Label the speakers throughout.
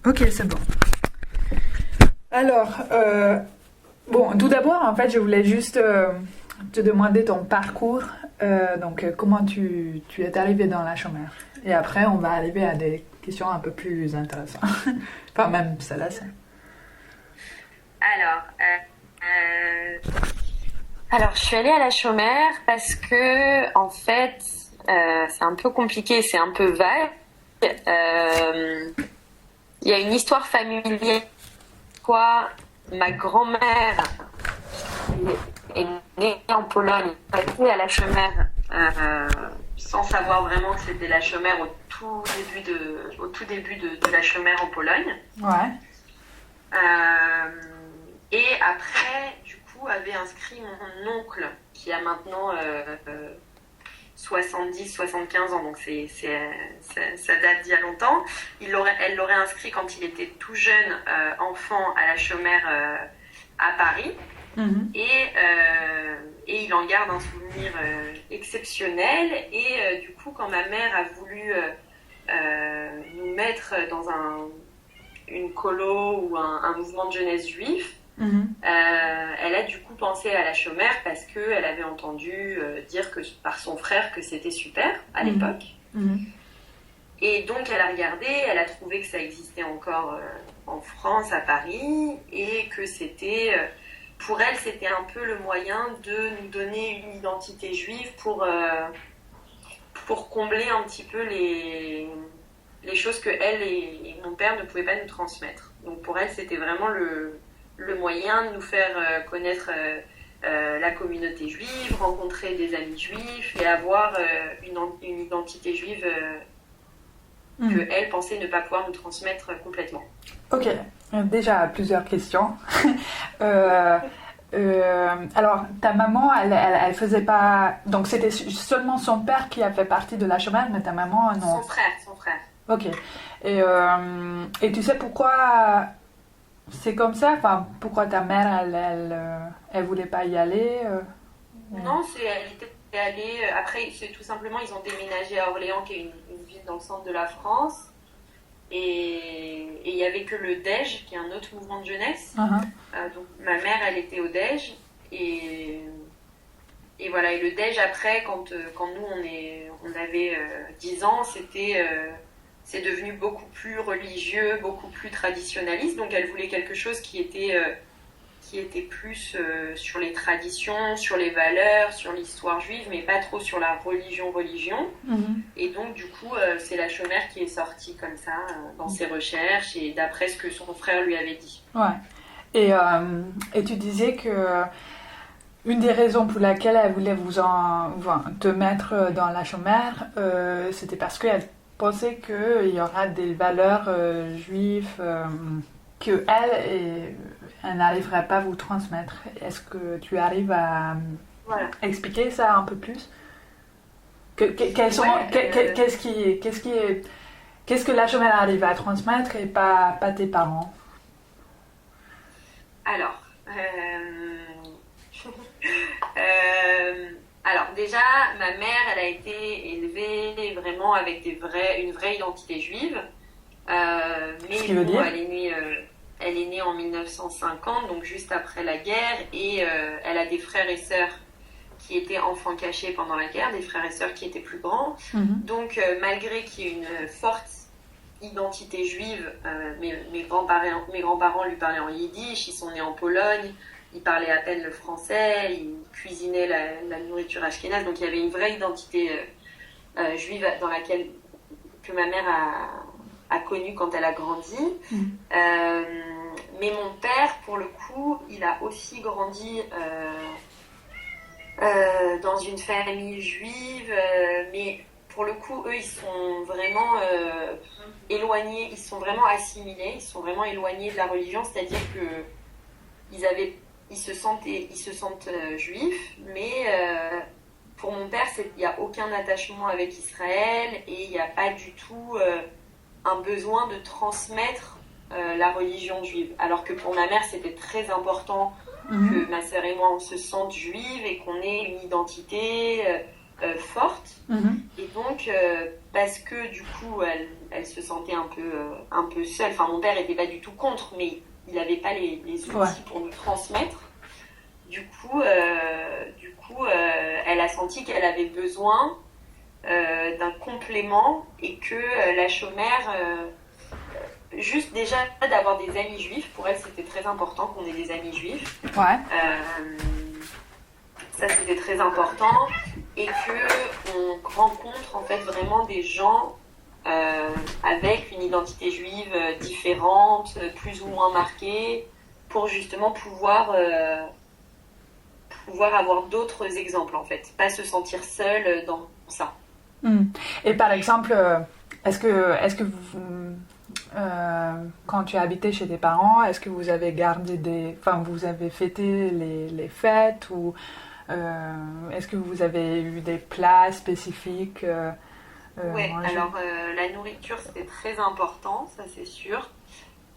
Speaker 1: Ok, c'est bon. Alors, bon, tout d'abord, en fait, je voulais juste te demander ton parcours. Donc, comment tu es arrivé dans la chômeur. Et après, on va arriver à des questions un peu plus intéressantes. Enfin, même celle-là, c'est...
Speaker 2: Alors, euh, alors, je suis allée à la Chaumière parce que, en fait, c'est un peu compliqué, c'est un peu vague. Euh, Il y a une histoire familiale. Quoi, ma grand-mère est née en Pologne, elle a été à la Chaumière, sans savoir vraiment que c'était la Chaumière au tout début de la Chaumière en Pologne.
Speaker 1: Ouais.
Speaker 2: Euh, et après, du coup, avait inscrit mon oncle, qui a maintenant 70-75 ans, donc ça date d'il y a longtemps. Elle l'aurait inscrit quand il était tout jeune enfant à la Chaumière à Paris.
Speaker 1: Mhm.
Speaker 2: Et il en garde un souvenir exceptionnel. Et du coup, quand ma mère a voulu nous mettre dans une colo ou un mouvement de jeunesse juif,
Speaker 1: Mhm.
Speaker 2: elle a du coup pensé à la Chaumière parce qu'elle avait entendu dire par son frère que c'était super à
Speaker 1: Mhm.
Speaker 2: l'époque.
Speaker 1: Mhm.
Speaker 2: Et donc elle a regardé, elle a trouvé que ça existait encore en France, à Paris, et que pour elle, c'était un peu le moyen de nous donner une identité juive pour combler un petit peu les choses que elle et mon père ne pouvaient pas nous transmettre. Donc pour elle, c'était vraiment le moyen de nous faire connaître la communauté juive, rencontrer des amis juifs et avoir une identité juive que
Speaker 1: Mhm.
Speaker 2: elle pensait ne pas pouvoir nous transmettre complètement.
Speaker 1: Ok, déjà plusieurs questions. Euh, alors, ta maman, elle faisait pas. Donc, c'était seulement son père qui a fait partie de la chômage, mais ta maman, non.
Speaker 2: Son frère.
Speaker 1: Ok. Et tu sais pourquoi c'est comme ça? Enfin, pourquoi ta mère, elle voulait pas y aller
Speaker 2: Non, elle était allée. Après, c'est tout simplement, ils ont déménagé à Orléans, qui est une ville dans le centre de la France. Et il y avait que le DEJ, qui est un autre mouvement de jeunesse.
Speaker 1: Mhm.
Speaker 2: Donc ma mère, elle était au DEJ. Et voilà, et le DEJ après, quand nous on avait 10 ans, c'est devenu beaucoup plus religieux, beaucoup plus traditionnaliste. Donc elle voulait quelque chose qui était plus sur les traditions, sur les valeurs, sur l'histoire juive, mais pas trop sur la religion.
Speaker 1: Mhm.
Speaker 2: Et donc, du coup, c'est la Chaumière qui est sortie comme ça dans ses recherches et d'après ce que son frère lui avait dit.
Speaker 1: Ouais. Et tu disais que une des raisons pour laquelle elle voulait enfin, te mettre dans la chômère, c'était parce qu'elle pensait qu'il y aura des valeurs juives que elle n'arriverait pas à vous transmettre. Est-ce que tu arrives à
Speaker 2: Voilà.
Speaker 1: expliquer ça un peu plus?
Speaker 2: Ouais,
Speaker 1: Qu'est-ce que la chômère arrive à transmettre et pas tes parents?
Speaker 2: alors, alors déjà, ma mère, elle a été élevée vraiment avec une vraie identité juive.
Speaker 1: Ce
Speaker 2: Mais
Speaker 1: qui veut
Speaker 2: bon,
Speaker 1: dire?
Speaker 2: elle est née en 1950, donc juste après la guerre, et elle a des frères et sœurs qui étaient enfants cachés pendant la guerre, des frères et sœurs qui étaient plus grands.
Speaker 1: Mhm.
Speaker 2: Donc, malgré qu'il y ait une forte identité juive, mes grands-parents lui parlaient en yiddish, ils sont nés en Pologne, ils parlaient à peine le français, ils cuisinaient la nourriture ashkénaze, donc il y avait une vraie identité juive que ma mère a connue quand elle a grandi.
Speaker 1: Mhm.
Speaker 2: Euh, mais mon père, pour le coup, il a aussi grandi dans une famille juive, mais pour le coup, eux, ils sont vraiment éloignés, ils sont vraiment assimilés, ils sont vraiment éloignés de la religion, c'est-à-dire que ils se sentent juifs, mais pour mon père, il n'y a aucun attachement avec Israël et il n'y a pas du tout un besoin de transmettre la religion juive. Alors que pour ma mère, c'était très important
Speaker 1: Mhm.
Speaker 2: que ma sœur et moi, on se sente juive et qu'on ait une identité forte.
Speaker 1: Mhm.
Speaker 2: Et donc, parce que du coup, elle se sentait un peu seule. Enfin, mon père n'était pas du tout contre, mais il n'avait pas les outils pour nous transmettre. Du coup, elle a senti qu'elle avait besoin d'un complément et que la chômère, juste déjà d'avoir des amis juifs, pour elle c'était très important qu'on ait des amis juifs.
Speaker 1: Ouais.
Speaker 2: Ça c'était très important et que on rencontre en fait vraiment des gens avec une identité juive différente, plus ou moins marquée, pour justement pouvoir avoir d'autres exemples en fait, pas se sentir seule dans ça.
Speaker 1: Et par exemple, est-ce que vous, quand tu habitais chez tes parents, est-ce que vous avez vous avez fêté les fêtes ou est-ce que vous avez eu des plats spécifiques
Speaker 2: Ouais,
Speaker 1: manger?
Speaker 2: alors la nourriture c'était très important, ça c'est sûr.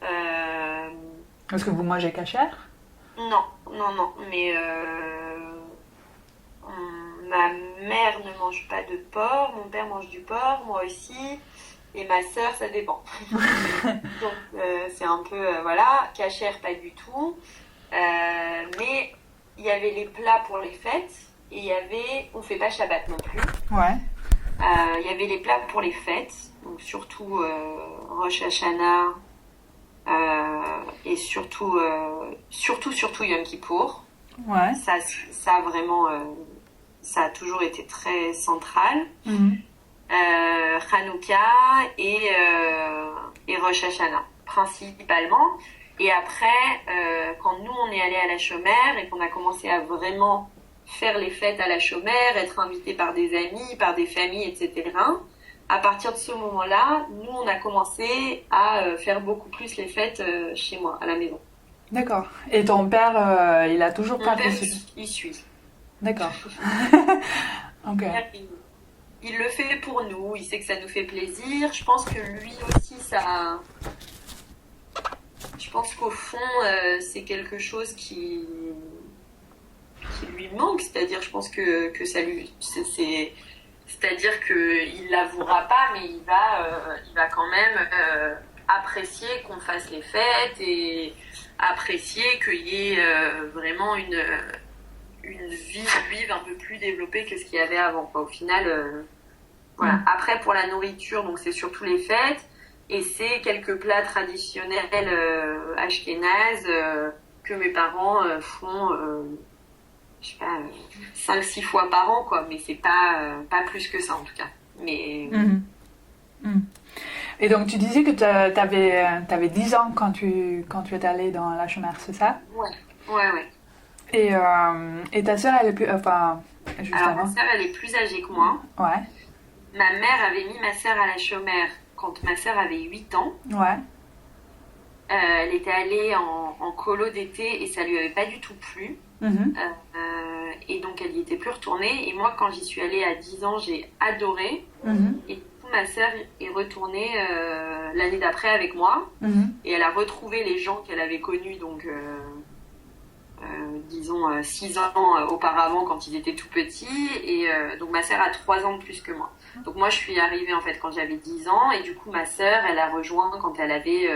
Speaker 1: Est-ce que vous mangez cachère?
Speaker 2: Non, mais ma mère ne mange pas de porc, mon père mange du porc, moi aussi, et ma sœur, ça dépend. Donc c'est un peu, voilà, cachère pas du tout. Mais il y avait les plats pour les fêtes, et il y avait, on fait pas Shabbat non plus.
Speaker 1: Ouais.
Speaker 2: Il y avait les plats pour les fêtes, donc surtout Rosh Hashanah, et surtout Yom Kippour.
Speaker 1: Ouais.
Speaker 2: Ça vraiment, ça a toujours été très central.
Speaker 1: Mhm.
Speaker 2: Hanouka et Rosh Hashanah, principalement. Et après, quand nous, on est allés à la Chomère et qu'on a commencé à vraiment faire les fêtes à la Chomère, être invités par des amis, par des familles, etc., à partir de ce moment-là, nous, on a commencé à faire beaucoup plus les fêtes chez moi, à la maison.
Speaker 1: D'accord. Et ton père, il a toujours
Speaker 2: Mon père,
Speaker 1: participé?
Speaker 2: il suit.
Speaker 1: D'accord. Ok.
Speaker 2: Il le fait pour nous, il sait que ça nous fait plaisir. Je pense que lui aussi, ça... Je pense qu'au fond, c'est quelque chose qui lui manque. C'est-à-dire, je pense que ça lui... C'est-à-dire qu'il l'avouera pas, mais il va quand même apprécier qu'on fasse les fêtes et apprécier qu'il y ait vraiment une vie juive un peu plus développée que ce qu'il y avait avant, quoi. Au final, voilà. Après, pour la nourriture, donc c'est surtout les fêtes et c'est quelques plats traditionnels ashkénazes que mes parents font, je sais pas, 5-6 fois par an, quoi. Mais c'est pas plus que ça, en tout cas. Mais...
Speaker 1: Et donc tu disais que t'avais 10 ans quand tu es allée dans la Chomère, c'est ça?
Speaker 2: Ouais.
Speaker 1: Et ta sœur, elle est plus... Enfin, juste
Speaker 2: Alors,
Speaker 1: avant.
Speaker 2: ma sœur, elle est plus âgée que moi.
Speaker 1: Ouais.
Speaker 2: Ma mère avait mis ma sœur à la Chomère quand ma sœur avait 8 ans.
Speaker 1: Ouais.
Speaker 2: Elle était allée en colo d'été et ça lui avait pas du tout plu.
Speaker 1: Mhm.
Speaker 2: Et donc, elle y était plus retournée. Et moi, quand j'y suis allée à 10 ans, j'ai adoré.
Speaker 1: Mhm.
Speaker 2: Et du coup, ma sœur est retournée l'année d'après avec moi.
Speaker 1: Mhm.
Speaker 2: Et elle a retrouvé les gens qu'elle avait connus, donc... disons 6 ans auparavant quand ils étaient tout petits et donc ma sœur a 3 ans de plus que moi, donc moi je suis arrivée en fait quand j'avais 10 ans et du coup ma sœur elle a rejoint quand elle avait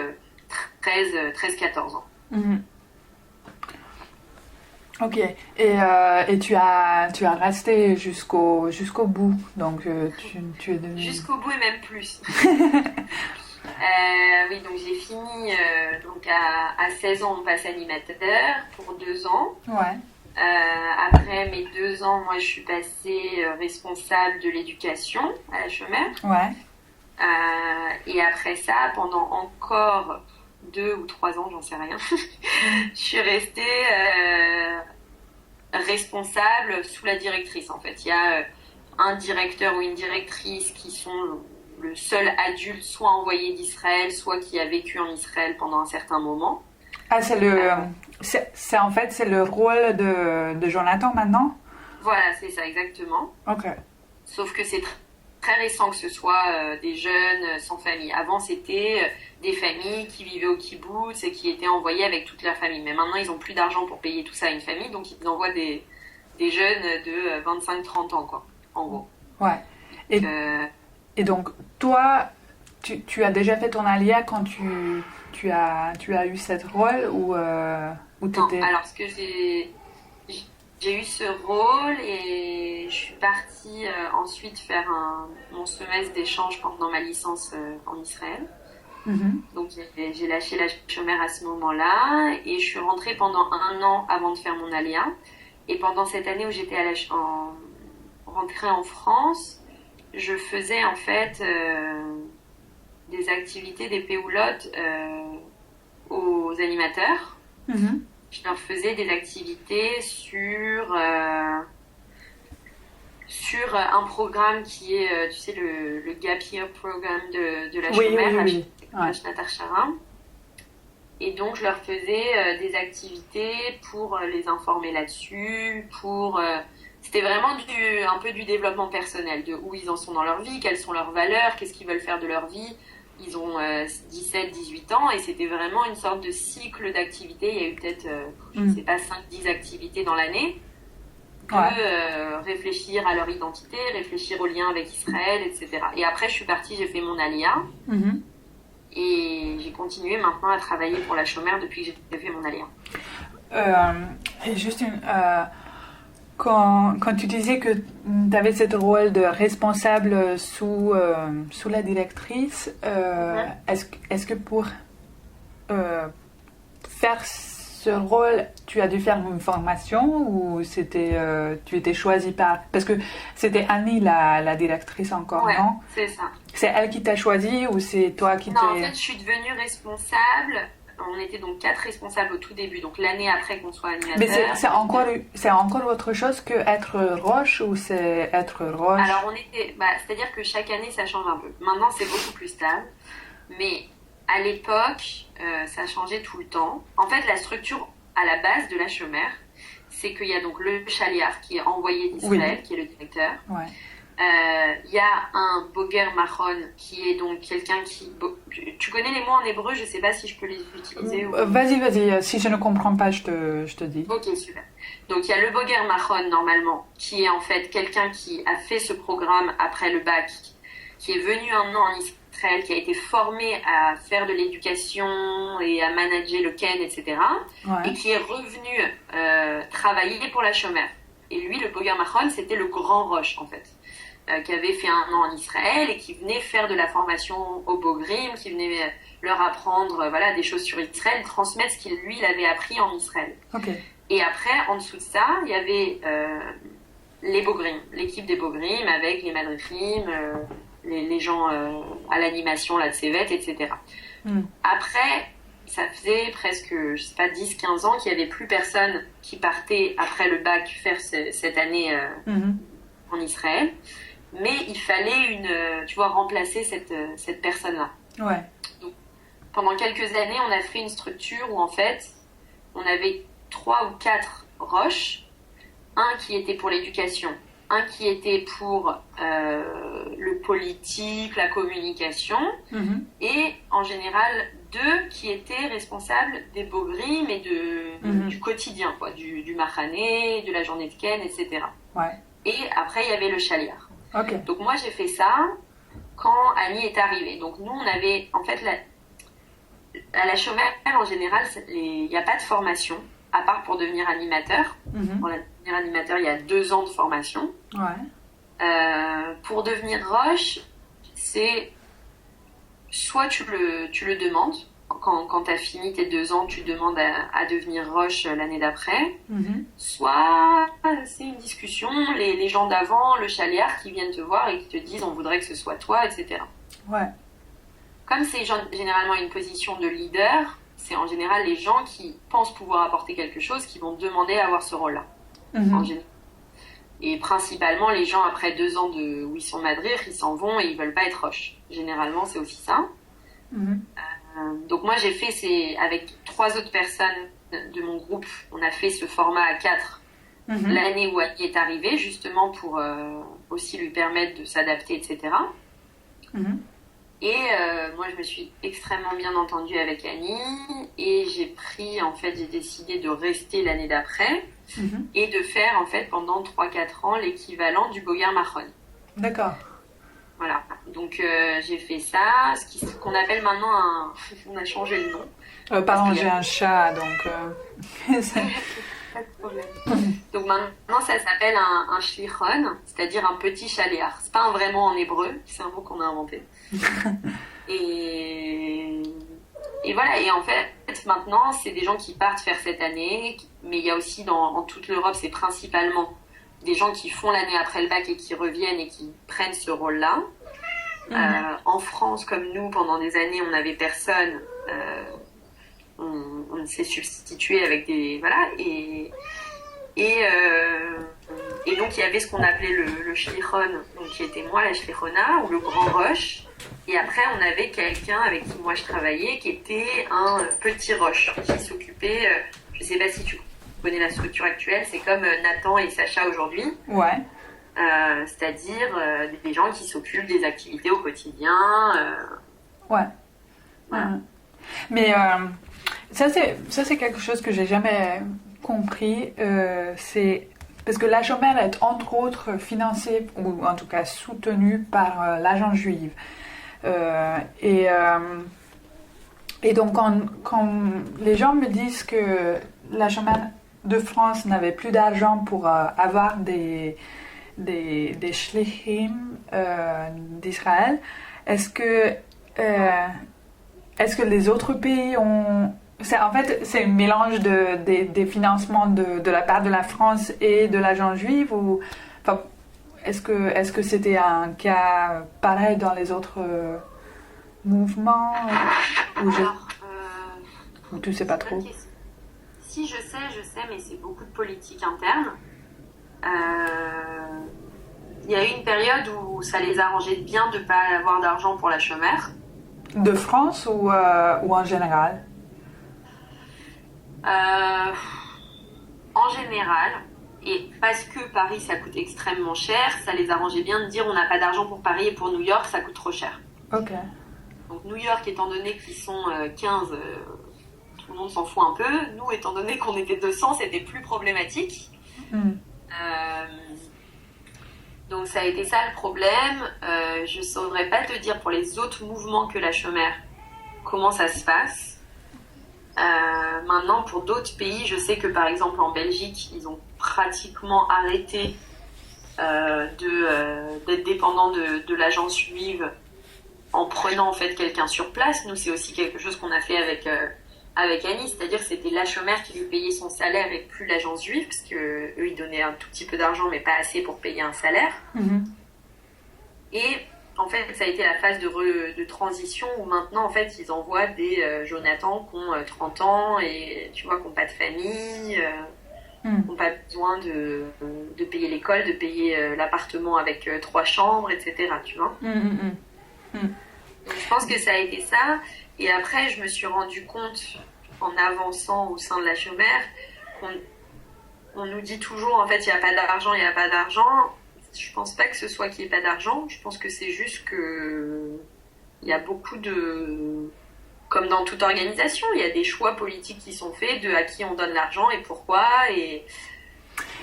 Speaker 2: 13-14 ans.
Speaker 1: Mhm. Ok, et tu as resté jusqu'au bout, donc tu es devenu...
Speaker 2: Jusqu'au bout et même plus. Oui, donc j'ai fini donc à 16 ans on passe animateur pour 2 ans.
Speaker 1: Ouais.
Speaker 2: Après mes 2 ans, moi je suis passée responsable de l'éducation à la Chomère.
Speaker 1: Ouais.
Speaker 2: Et après ça, pendant encore 2 ou 3 ans, j'en sais rien, je suis restée responsable sous la directrice en fait. Il y a un directeur ou une directrice qui sont le seul adulte soit envoyé d'Israël, soit qui a vécu en Israël pendant un certain moment.
Speaker 1: Ah, c'est en fait, c'est le rôle de Jonathan maintenant?
Speaker 2: Voilà, c'est ça, exactement.
Speaker 1: Ok.
Speaker 2: Sauf que c'est très récent que ce soit des jeunes sans famille. Avant, c'était des familles qui vivaient au kibbutz et qui étaient envoyées avec toute leur famille. Mais maintenant, ils n'ont plus d'argent pour payer tout ça à une famille, donc ils envoient des jeunes de 25-30 ans, quoi, en gros.
Speaker 1: Ouais. Et, et donc, toi, tu as déjà fait ton alia quand tu as eu cette rôle ou
Speaker 2: Non,
Speaker 1: t'étais...
Speaker 2: alors ce que j'ai eu ce rôle et je suis partie ensuite faire mon semestre d'échange pendant ma licence en Israël.
Speaker 1: Mhm.
Speaker 2: Donc j'ai lâché la chômère à ce moment-là et je suis rentrée pendant 1 an avant de faire mon alia. Et pendant cette année où j'étais rentrée en France, je faisais en fait des activités, des péoulottes aux animateurs.
Speaker 1: Mhm.
Speaker 2: Je leur faisais des activités sur un programme qui est, tu sais, le Gap Year Programme de la
Speaker 1: Oui,
Speaker 2: chômère,
Speaker 1: oui, oui. Ouais.
Speaker 2: Natar Shara. Et donc, je leur faisais des activités pour les informer là-dessus, c'était vraiment un peu du développement personnel, de où ils en sont dans leur vie, quelles sont leurs valeurs, qu'est-ce qu'ils veulent faire de leur vie. Ils ont 17, 18 ans et c'était vraiment une sorte de cycle d'activités. Il y a eu peut-être, je ne sais pas, 5-10 activités dans l'année. Réfléchir à leur identité, réfléchir au lien avec Israël, etc. Et après, je suis partie, j'ai fait mon alia.
Speaker 1: Mhm.
Speaker 2: Et j'ai continué maintenant à travailler pour la chômère depuis que j'ai fait mon alia.
Speaker 1: Et juste quand tu disais que tu avais ce rôle de responsable sous la directrice, est-ce que pour faire ce rôle, tu as dû faire une formation ou tu étais choisie par... Parce que c'était Annie, la directrice encore, non?
Speaker 2: C'est ça.
Speaker 1: C'est elle qui t'a choisi ou c'est toi qui t'es...
Speaker 2: Non, en fait, je suis devenue responsable. On était donc 4 responsables au tout début, donc l'année après qu'on soit animateur.
Speaker 1: Mais c'est encore autre chose que être roche ou c'est être roche?
Speaker 2: Alors, c'est-à-dire que chaque année, ça change un peu. Maintenant, c'est beaucoup plus stable. Mais à l'époque, ça changeait tout le temps. En fait, la structure à la base de la chômère, c'est qu'il y a donc le chaliar qui est envoyé d'Israël, qui est le directeur.
Speaker 1: Ouais.
Speaker 2: Il y a un boger mahon qui est donc quelqu'un qui... Tu connais les mots en hébreu, je ne sais pas si je peux les utiliser.
Speaker 1: Vas-y, si je ne comprends pas, je te dis.
Speaker 2: Ok, super. Donc il y a le boger mahon normalement, qui est en fait quelqu'un qui a fait ce programme après le bac, qui est venu 1 an en Israël, qui a été formé à faire de l'éducation et à manager le Ken, etc. Et qui est revenu travailler pour la chômère. Et lui, le boger mahon, c'était le grand roche en fait. Qui avait fait 1 an en Israël et qui venait faire de la formation au Bogrim, qui venait leur apprendre des choses sur Israël, transmettre ce qu'il lui avait appris en Israël.
Speaker 1: Okay.
Speaker 2: Et après, en dessous de ça, il y avait les Bogrim, l'équipe des Bogrim avec les Madrichim, les gens à l'animation là, de Cévet, etc. Après, ça faisait presque, je sais pas, 10-15 ans qu'il n'y avait plus personne qui partait après le bac faire cette année en Israël. Mais il fallait remplacer cette personne-là.
Speaker 1: Ouais.
Speaker 2: Donc, pendant quelques années, on a fait une structure où en fait, on avait 3 ou 4 roches. Un qui était pour l'éducation, un qui était pour le politique, la communication, et en général 2 qui étaient responsables des bogrim et du quotidien, quoi, du machané, de la journée de Ken, etc.
Speaker 1: Ouais.
Speaker 2: Et après, il y avait le chaliar.
Speaker 1: Okay.
Speaker 2: Donc moi j'ai fait ça quand Annie est arrivée. Donc nous on avait en fait à la chômère en général il n'y a pas de formation à part pour devenir animateur. Pour devenir animateur il y a 2 ans de formation.
Speaker 1: Ouais.
Speaker 2: Pour devenir roche c'est soit tu le demandes quand tu as fini tes 2 ans, tu demandes à devenir roche l'année d'après. Soit c'est une discussion, les gens d'avant, le chaliar qui viennent te voir et qui te disent on voudrait que ce soit toi, etc.
Speaker 1: Ouais.
Speaker 2: Comme c'est généralement une position de leader, c'est en général les gens qui pensent pouvoir apporter quelque chose qui vont demander à avoir ce rôle-là. En général. Et principalement, les gens après 2 ans où ils sont madrir, ils s'en vont et ils veulent pas être roche. Généralement, c'est aussi ça. Donc moi j'ai fait avec 3 autres personnes de mon groupe, on a fait ce format à 4 l'année où Annie est arrivée, justement pour aussi lui permettre de s'adapter, etc. Et moi, je me suis extrêmement bien entendue avec Annie et j'ai décidé de rester l'année d'après et de faire en fait pendant 3-4 ans l'équivalent du Boyar Mahon.
Speaker 1: D'accord.
Speaker 2: Voilà, donc j'ai fait ça, ce qu'on appelle maintenant on a changé le nom.
Speaker 1: Pardon, j'ai un chat, donc...
Speaker 2: Pas de problème. Donc maintenant ça s'appelle un shlichon, c'est-à-dire un petit chaléar. C'est pas un vrai mot en hébreu, c'est un mot qu'on a inventé. et voilà, et en fait maintenant c'est des gens qui partent faire cette année, mais il y a aussi en toute l'Europe, c'est principalement des gens qui font l'année après le bac et qui reviennent et qui prennent ce rôle-là. En France, comme nous, pendant des années, on n'avait personne. On s'est substitué avec des... Voilà. Et donc, il y avait ce qu'on appelait le shlichon, donc qui était moi, la shlichona, ou le grand roche. Et après, on avait quelqu'un avec qui moi je travaillais, qui était un petit roche, qui s'occupait... je ne sais pas si tu connais la structure actuelle, c'est comme Nathan et Sacha aujourd'hui.
Speaker 1: Ouais.
Speaker 2: C'est-à-dire des gens qui s'occupent des activités au quotidien.
Speaker 1: Ouais.
Speaker 2: Voilà.
Speaker 1: Mais ça, c'est quelque chose que j'ai jamais compris. C'est parce que la chômeur est entre autres financée, ou en tout cas soutenue par l'agence juive. Et donc, quand les gens me disent que la chômeur de France n'avait plus d'argent pour avoir des shlichim d'Israël, est-ce que les autres pays ont... En fait, c'est un mélange des financements de la part de la France et de l'agence juive, ou enfin, est-ce que c'était un cas pareil dans les autres mouvements, ou tu sais pas trop?
Speaker 2: Si, je sais, mais c'est beaucoup de politique interne. Il y a eu une période où ça les arrangeait bien de ne pas avoir d'argent pour la chômeur.
Speaker 1: De France ou en général?
Speaker 2: En général, et parce que Paris ça coûte extrêmement cher, ça les arrangeait bien de dire on n'a pas d'argent pour Paris et pour New York ça coûte trop cher.
Speaker 1: Ok.
Speaker 2: Donc New York, étant donné qu'ils sont 15, tout le monde s'en fout un peu. Nous, étant donné qu'on était 200, c'était plus problématique. Donc ça a été ça le problème. Je ne saurais pas te dire pour les autres mouvements que la chômeur comment ça se passe. Maintenant, pour d'autres pays, je sais que par exemple en Belgique, ils ont pratiquement arrêté d'être dépendants de l'agence juive en prenant en fait quelqu'un sur place. Nous, c'est aussi quelque chose qu'on a fait avec Annie, c'est-à-dire que c'était la chômeur qui lui payait son salaire et plus l'agence juive, parce qu'eux, ils donnaient un tout petit peu d'argent, mais pas assez pour payer un salaire. Et en fait, ça a été la phase de transition où maintenant, en fait, ils envoient des Jonathan qui ont 30 ans et tu vois, qui n'ont pas de famille, qui n'ont pas besoin de payer l'école, de payer l'appartement avec 3 chambres, etc. Tu vois. Donc, je pense que ça a été ça. Et après, je me suis rendu compte, en avançant au sein de la chômeur, qu'on nous dit toujours, en fait, il n'y a pas d'argent, il n'y a pas d'argent. Je pense pas que ce soit qu'il n'y ait pas d'argent. Je pense que c'est juste que il y a beaucoup de... Comme dans toute organisation, il y a des choix politiques qui sont faits de à qui on donne l'argent et pourquoi.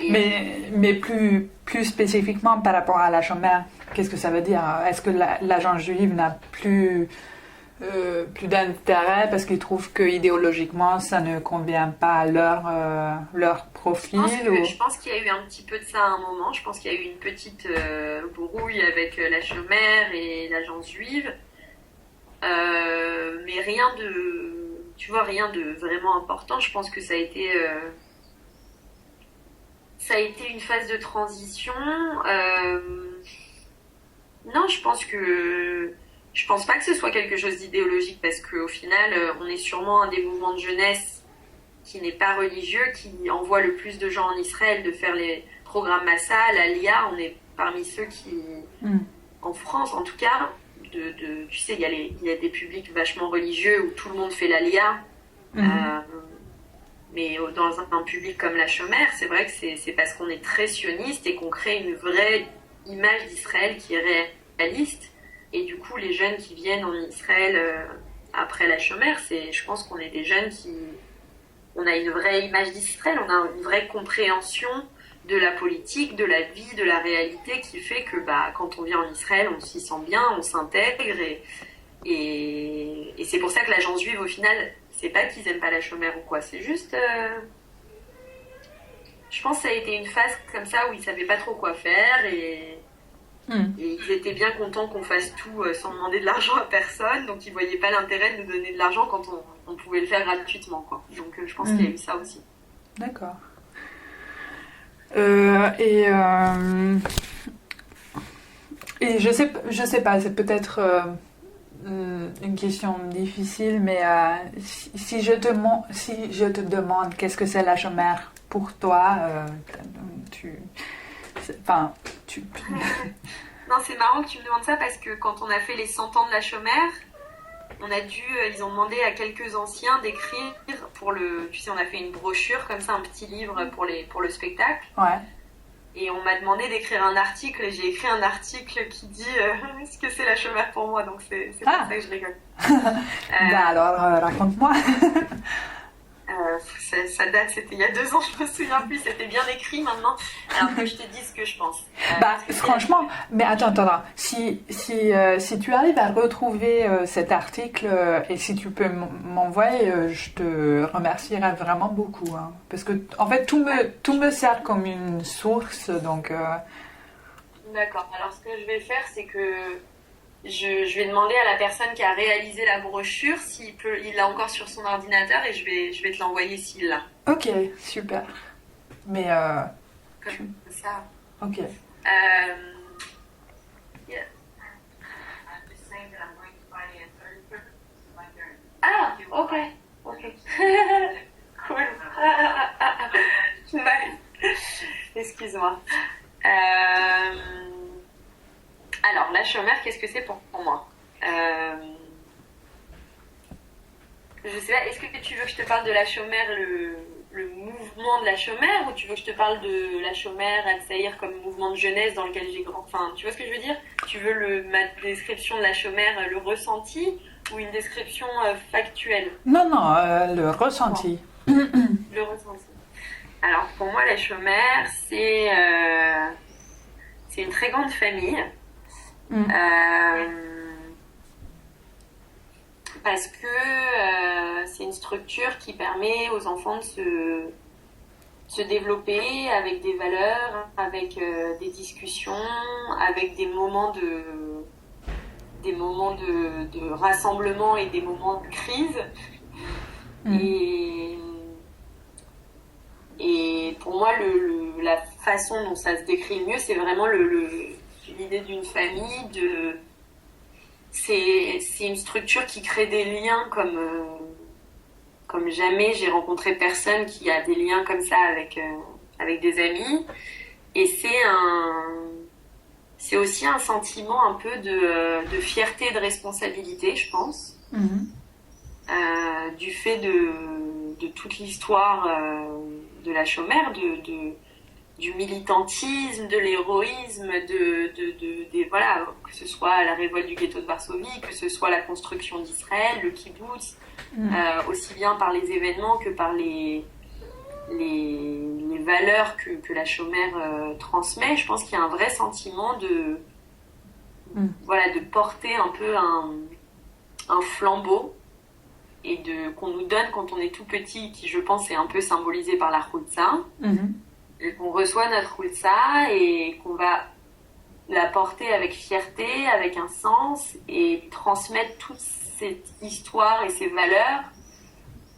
Speaker 1: Mais plus spécifiquement par rapport à la chômeur, qu'est-ce que ça veut dire? Est-ce que l'agence juive n'a plus d'intérêt parce qu'ils trouvent que idéologiquement ça ne convient pas à leur profil?
Speaker 2: Je pense qu'il y a eu un petit peu de ça à un moment. Je pense qu'il y a eu une petite brouille avec la chômeur et l'agence juive. Mais rien de vraiment important. Je pense que ça a été une phase de transition. Non, je pense pas que ce soit quelque chose d'idéologique parce qu'au final, on est sûrement un des mouvements de jeunesse qui n'est pas religieux, qui envoie le plus de gens en Israël de faire les programmes Massa, l'Aliyah. On est parmi ceux qui, en France en tout cas, tu sais, il y a des publics vachement religieux où tout le monde fait l'Aliyah. Mais dans un public comme la chômeur, c'est vrai que c'est parce qu'on est très sioniste et qu'on crée une vraie image d'Israël qui est réaliste. Et du coup, les jeunes qui viennent en Israël après la chômère, je pense qu'on est des jeunes on a une vraie image d'Israël, on a une vraie compréhension de la politique, de la vie, de la réalité qui fait que quand on vient en Israël, on s'y sent bien, on s'intègre et c'est pour ça que l'agence juive, au final, c'est pas qu'ils aiment pas la chômère ou quoi, c'est juste... je pense que ça a été une phase comme ça où ils savaient pas trop quoi faire et ils étaient bien contents qu'on fasse tout sans demander de l'argent à personne, donc ils voyaient pas l'intérêt de nous donner de l'argent quand on pouvait le faire gratuitement, quoi. Donc je pense qu'il y a eu ça aussi.
Speaker 1: D'accord. Et je sais pas, c'est peut-être une question difficile, mais si je te demande qu'est-ce que c'est la chômère pour toi,
Speaker 2: Non, c'est marrant que tu me demandes ça parce que quand on a fait les 100 ans de la chômère, ils ont demandé à quelques anciens d'écrire tu sais, on a fait une brochure comme ça, un petit livre pour le spectacle.
Speaker 1: Ouais.
Speaker 2: Et on m'a demandé d'écrire un article et j'ai écrit un article qui dit ce que c'est la chômère pour moi, donc c'est pour ça que je rigole.
Speaker 1: Alors, raconte-moi.
Speaker 2: Ça date, c'était il y a 2 ans, je me souviens plus, c'était bien écrit maintenant. Alors que je te dis ce que je pense.
Speaker 1: Franchement, mais attends, si tu arrives à retrouver cet article et si tu peux m'envoyer, je te remercierais vraiment beaucoup, hein, parce que en fait tout me sert comme une source, donc.
Speaker 2: D'accord. Alors ce que je vais faire, c'est que je vais demander à la personne qui a réalisé la brochure il l'a encore sur son ordinateur et je vais te l'envoyer s'il l'a.
Speaker 1: Ok, super. Mais
Speaker 2: comme ça.
Speaker 1: Ok.
Speaker 2: Yeah. Ah, ok. Cool. Nice. Excuse-moi. Alors, la chômère, qu'est-ce que c'est pour moi? Je sais pas, est-ce que tu veux que je te parle de la chômère, le mouvement de la chômère, ou tu veux que je te parle de la chômère à Tsaïr comme mouvement de jeunesse dans lequel j'ai grandi? Enfin, tu vois ce que je veux dire? Tu veux ma description de la chômère, le ressenti, ou une description factuelle?
Speaker 1: Non, le ressenti.
Speaker 2: Le ressenti. Alors, pour moi, la chômère, c'est une très grande famille. Parce que c'est une structure qui permet aux enfants de se développer avec des valeurs, avec des discussions, avec des moments de rassemblement et des moments de crise. Et pour moi, la façon dont ça se décrit le mieux, c'est vraiment l'idée d'une famille. C'est une structure qui crée des liens comme jamais. J'ai rencontré personne qui a des liens comme ça avec des amis. Et c'est aussi un sentiment un peu de fierté et de responsabilité, je pense. Du fait de toute l'histoire de la chômère, du militantisme, de l'héroïsme, voilà, que ce soit la révolte du ghetto de Varsovie, que ce soit la construction d'Israël, le kibbutz, aussi bien par les événements que par les valeurs que la chômère transmet. Je pense qu'il y a un vrai sentiment de porter un peu un flambeau et qu'on nous donne quand on est tout petit, qui je pense est un peu symbolisé par la khoutsa. Et qu'on reçoit notre khoutsa et qu'on va la porter avec fierté, avec un sens et transmettre toute cette histoire et ces valeurs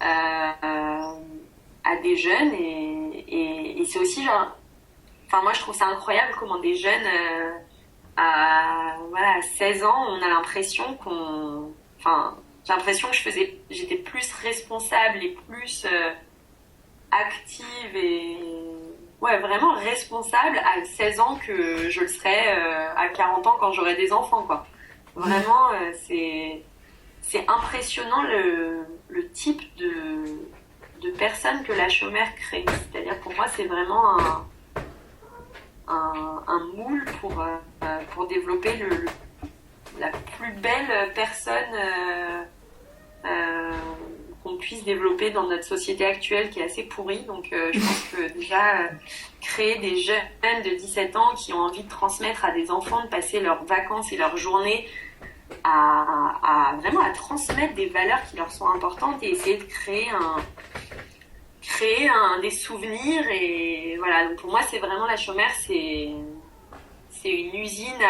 Speaker 2: à des jeunes et c'est aussi genre, enfin moi je trouve ça incroyable comment des jeunes à 16 ans on a l'impression j'ai l'impression que j'étais plus responsable et plus active et vraiment responsable à 16 ans que je le serais à 40 ans quand j'aurai des enfants, quoi. Vraiment, c'est impressionnant le type de personnes que la chômère crée. C'est-à-dire, pour moi, c'est vraiment un moule pour développer la plus belle personne qu'on puisse développer dans notre société actuelle qui est assez pourrie. Donc je pense que déjà créer des jeunes de 17 ans qui ont envie de transmettre à des enfants, de passer leurs vacances et leurs journées vraiment à transmettre des valeurs qui leur sont importantes et essayer de créer des souvenirs. Et voilà, donc pour moi c'est vraiment la Chaumière, c'est une usine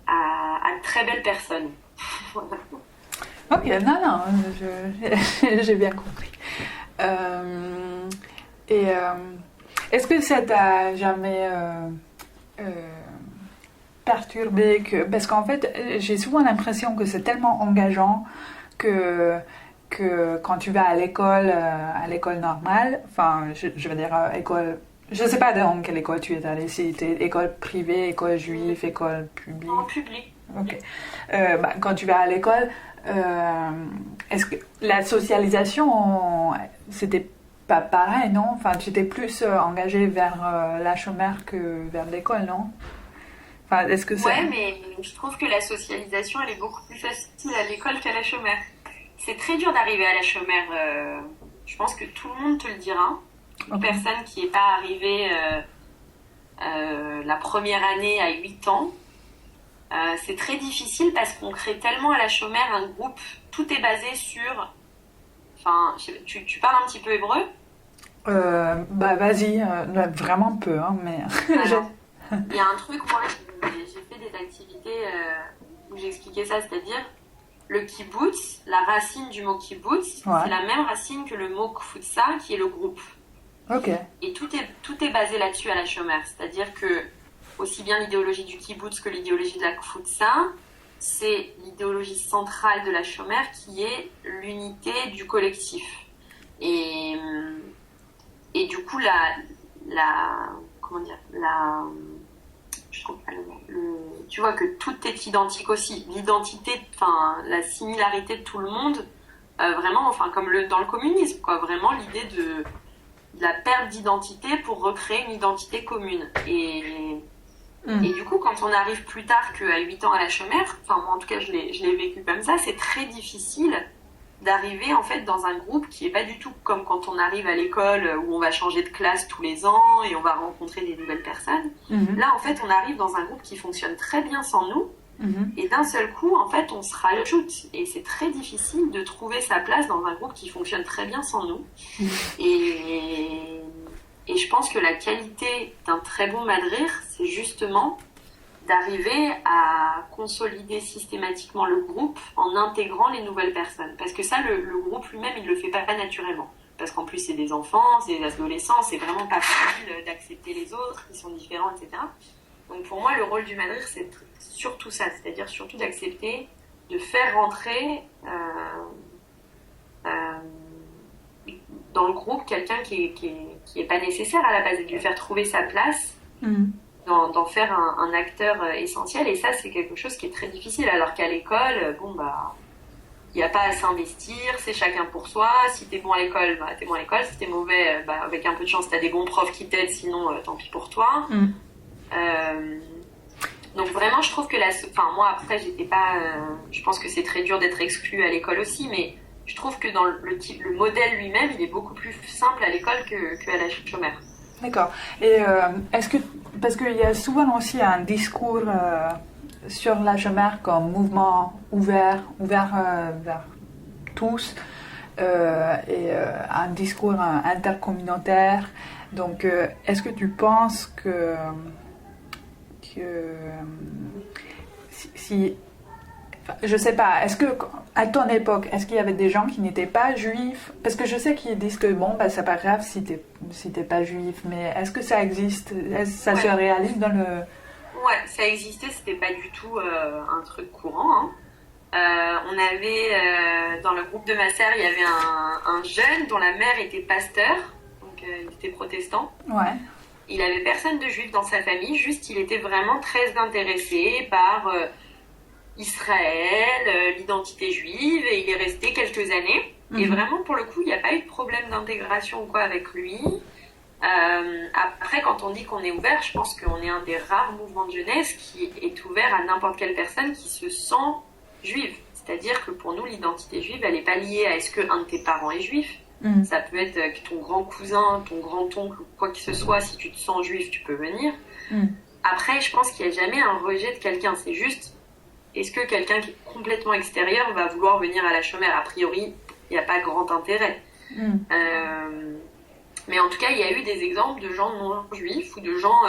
Speaker 2: à très belles personnes. Voilà.
Speaker 1: Ok, non, j'ai bien compris. Est-ce que ça t'a jamais perturbé parce qu'en fait, j'ai souvent l'impression que c'est tellement engageant que quand tu vas à l'école normale, enfin, je veux dire école, je sais pas dans quelle école tu es allé, si c'était école privée, école juive, école publique.
Speaker 2: En public.
Speaker 1: Ok. Quand tu vas à l'école, est-ce que la socialisation, c'était pas pareil, non? Enfin, tu étais plus engagée vers la Chaumière que vers l'école, non? Enfin, est-ce que ça...
Speaker 2: Ouais, mais je trouve que la socialisation, elle est beaucoup plus facile à l'école qu'à la Chaumière. C'est très dur d'arriver à la Chaumière. Je pense que tout le monde te le dira. Une personne qui n'est pas arrivée la première année à 8 ans, c'est très difficile parce qu'on crée tellement à la Chaumière un groupe. Tout est basé sur... Enfin, tu parles un petit peu hébreu?
Speaker 1: Vas-y, vraiment peu, hein, mais...
Speaker 2: Alors, il y a un truc, moi, j'ai fait des activités où j'expliquais ça, c'est-à-dire le kibbutz, la racine du mot kibbutz,
Speaker 1: Ouais.
Speaker 2: c'est la même racine que le mot kfutsa, qui est le groupe.
Speaker 1: Ok.
Speaker 2: Et tout est basé là-dessus à la Chaumière, c'est-à-dire que aussi bien l'idéologie du kibbutz que l'idéologie de la kfutsa, c'est l'idéologie centrale de la Chaumière qui est l'unité du collectif. Et du coup, comment dire, je trouve pas le mot. Tu vois que tout est identique aussi. L'identité, enfin, la similarité de tout le monde, vraiment, enfin, comme dans le communisme, quoi. Vraiment l'idée de la perte d'identité pour recréer une identité commune. Et du coup, quand on arrive plus tard qu'à 8 ans à la Chaumière, enfin, moi, en tout cas, je l'ai vécu comme ça, c'est très difficile d'arriver en fait dans un groupe qui est pas du tout comme quand on arrive à l'école où on va changer de classe tous les ans et on va rencontrer des nouvelles personnes. Là en fait on arrive dans un groupe qui fonctionne très bien sans nous et d'un seul coup en fait on se rajoute et c'est très difficile de trouver sa place dans un groupe qui fonctionne très bien sans nous. Et je pense que la qualité d'un très bon madrir, c'est justement d'arriver à consolider systématiquement le groupe en intégrant les nouvelles personnes. Parce que ça, le groupe lui-même, il ne le fait pas naturellement. Parce qu'en plus, c'est des enfants, c'est des adolescents, c'est vraiment pas facile d'accepter les autres, qui sont différents, etc. Donc pour moi, le rôle du madrir, c'est surtout ça, c'est-à-dire surtout d'accepter, de faire rentrer dans le groupe quelqu'un qui est pas nécessaire à la base, et de lui faire trouver sa place, d'en faire un acteur essentiel. Et ça, c'est quelque chose qui est très difficile, alors qu'à l'école, il n'y a pas à s'investir, c'est chacun pour soi. Si t'es bon à l'école, t'es bon à l'école. Si t'es mauvais, avec un peu de chance, t'as des bons profs qui t'aident, sinon tant pis pour toi. Donc vraiment, je trouve que moi après, j'étais pas... je pense que c'est très dur d'être exclu à l'école aussi, mais je trouve que dans le modèle lui-même, il est beaucoup plus simple à l'école qu'à la Chaumière.
Speaker 1: D'accord. Et est-ce que... Parce qu'il y a souvent aussi un discours sur la Chaumière comme mouvement ouvert vers tous, et un discours intercommunautaire. Donc, est-ce que tu penses que si je sais pas, est-ce que à ton époque, est-ce qu'il y avait des gens qui n'étaient pas juifs? Parce que je sais qu'ils disent que c'est pas grave si t'es pas juif, mais est-ce que ça existe? Ça se réalise dans le...
Speaker 2: Ouais, ça existait, c'était pas du tout un truc courant. On avait dans le groupe de ma sœur, il y avait un jeune dont la mère était pasteur, donc il était protestant.
Speaker 1: Ouais.
Speaker 2: Il avait personne de juif dans sa famille, juste il était vraiment très intéressé par Israël, l'identité juive, et il est resté quelques années. Et vraiment, pour le coup, il n'y a pas eu de problème d'intégration ou quoi avec lui. Après, quand on dit qu'on est ouvert, je pense qu'on est un des rares mouvements de jeunesse qui est ouvert à n'importe quelle personne qui se sent juive. C'est-à-dire que pour nous, l'identité juive, elle n'est pas liée à est-ce qu'un de tes parents est juif. Ça peut être que ton grand cousin, ton grand-oncle, quoi que ce soit, si tu te sens juif, tu peux venir. Après, je pense qu'il n'y a jamais un rejet de quelqu'un. C'est juste, est-ce que quelqu'un qui est complètement extérieur va vouloir venir à la Chomère? A priori, il n'y a pas grand intérêt. Mais en tout cas, il y a eu des exemples de gens non juifs ou de gens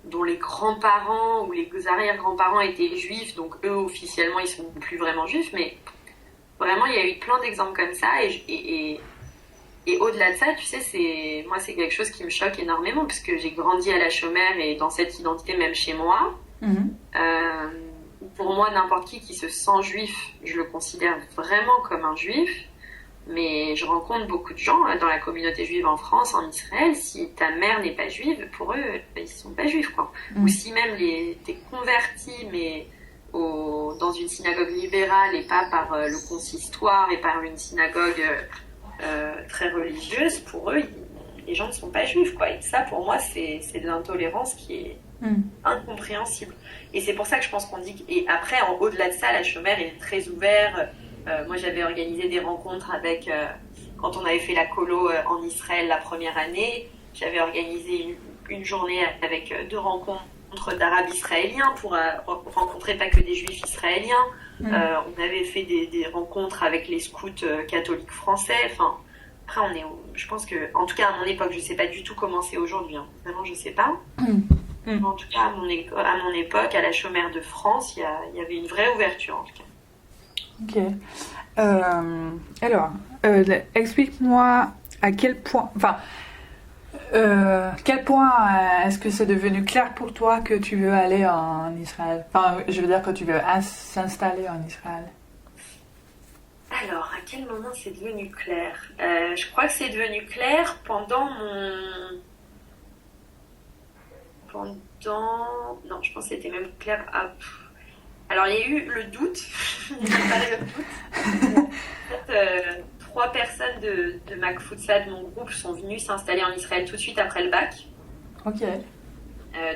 Speaker 2: dont les grands-parents ou les arrière-grands-parents étaient juifs, donc eux, officiellement, ils sont plus vraiment juifs, mais vraiment, il y a eu plein d'exemples comme ça, et au-delà de ça, tu sais, moi, c'est quelque chose qui me choque énormément, parce que j'ai grandi à la Chomère et dans cette identité, même chez moi. Pour moi, n'importe qui se sent juif, je le considère vraiment comme un juif. Mais je rencontre beaucoup de gens dans la communauté juive en France, en Israël. Si ta mère n'est pas juive, pour eux, ils sont pas juifs, quoi. Ou si même t'es converti, mais dans une synagogue libérale et pas par le consistoire et par une synagogue très religieuse, pour eux, les gens ne sont pas juifs, quoi. Et ça, pour moi, c'est de l'intolérance qui est incompréhensible. Et c'est pour ça que je pense qu'on dit et après, au-delà de ça, la Chomère est très ouverte. Moi, j'avais organisé des rencontres avec, quand on avait fait la colo en Israël la première année, j'avais organisé une journée avec 2 rencontres d'Arabes israéliens pour rencontrer pas que des Juifs israéliens. On avait fait des rencontres avec les scouts catholiques français. Enfin, après, je pense que, en tout cas à mon époque, je sais pas du tout comment c'est aujourd'hui. Hein. Vraiment, je sais pas. En tout cas, à mon époque, à la Chomère de France, il y avait une vraie ouverture, en tout cas.
Speaker 1: Ok. Alors, explique-moi à quel point, quel point est-ce que c'est devenu clair pour toi que tu veux aller en Israël? Enfin, je veux dire que tu veux s'installer en Israël.
Speaker 2: Alors, à quel moment c'est devenu clair? Je crois que c'est devenu clair pendant Non, je pense que c'était même clair à... Alors, il y a eu le doute. Il n'y a pas le doute. En fait, 3 personnes de Macfoutsa, de mon groupe, sont venues s'installer en Israël tout de suite après le bac.
Speaker 1: Ok.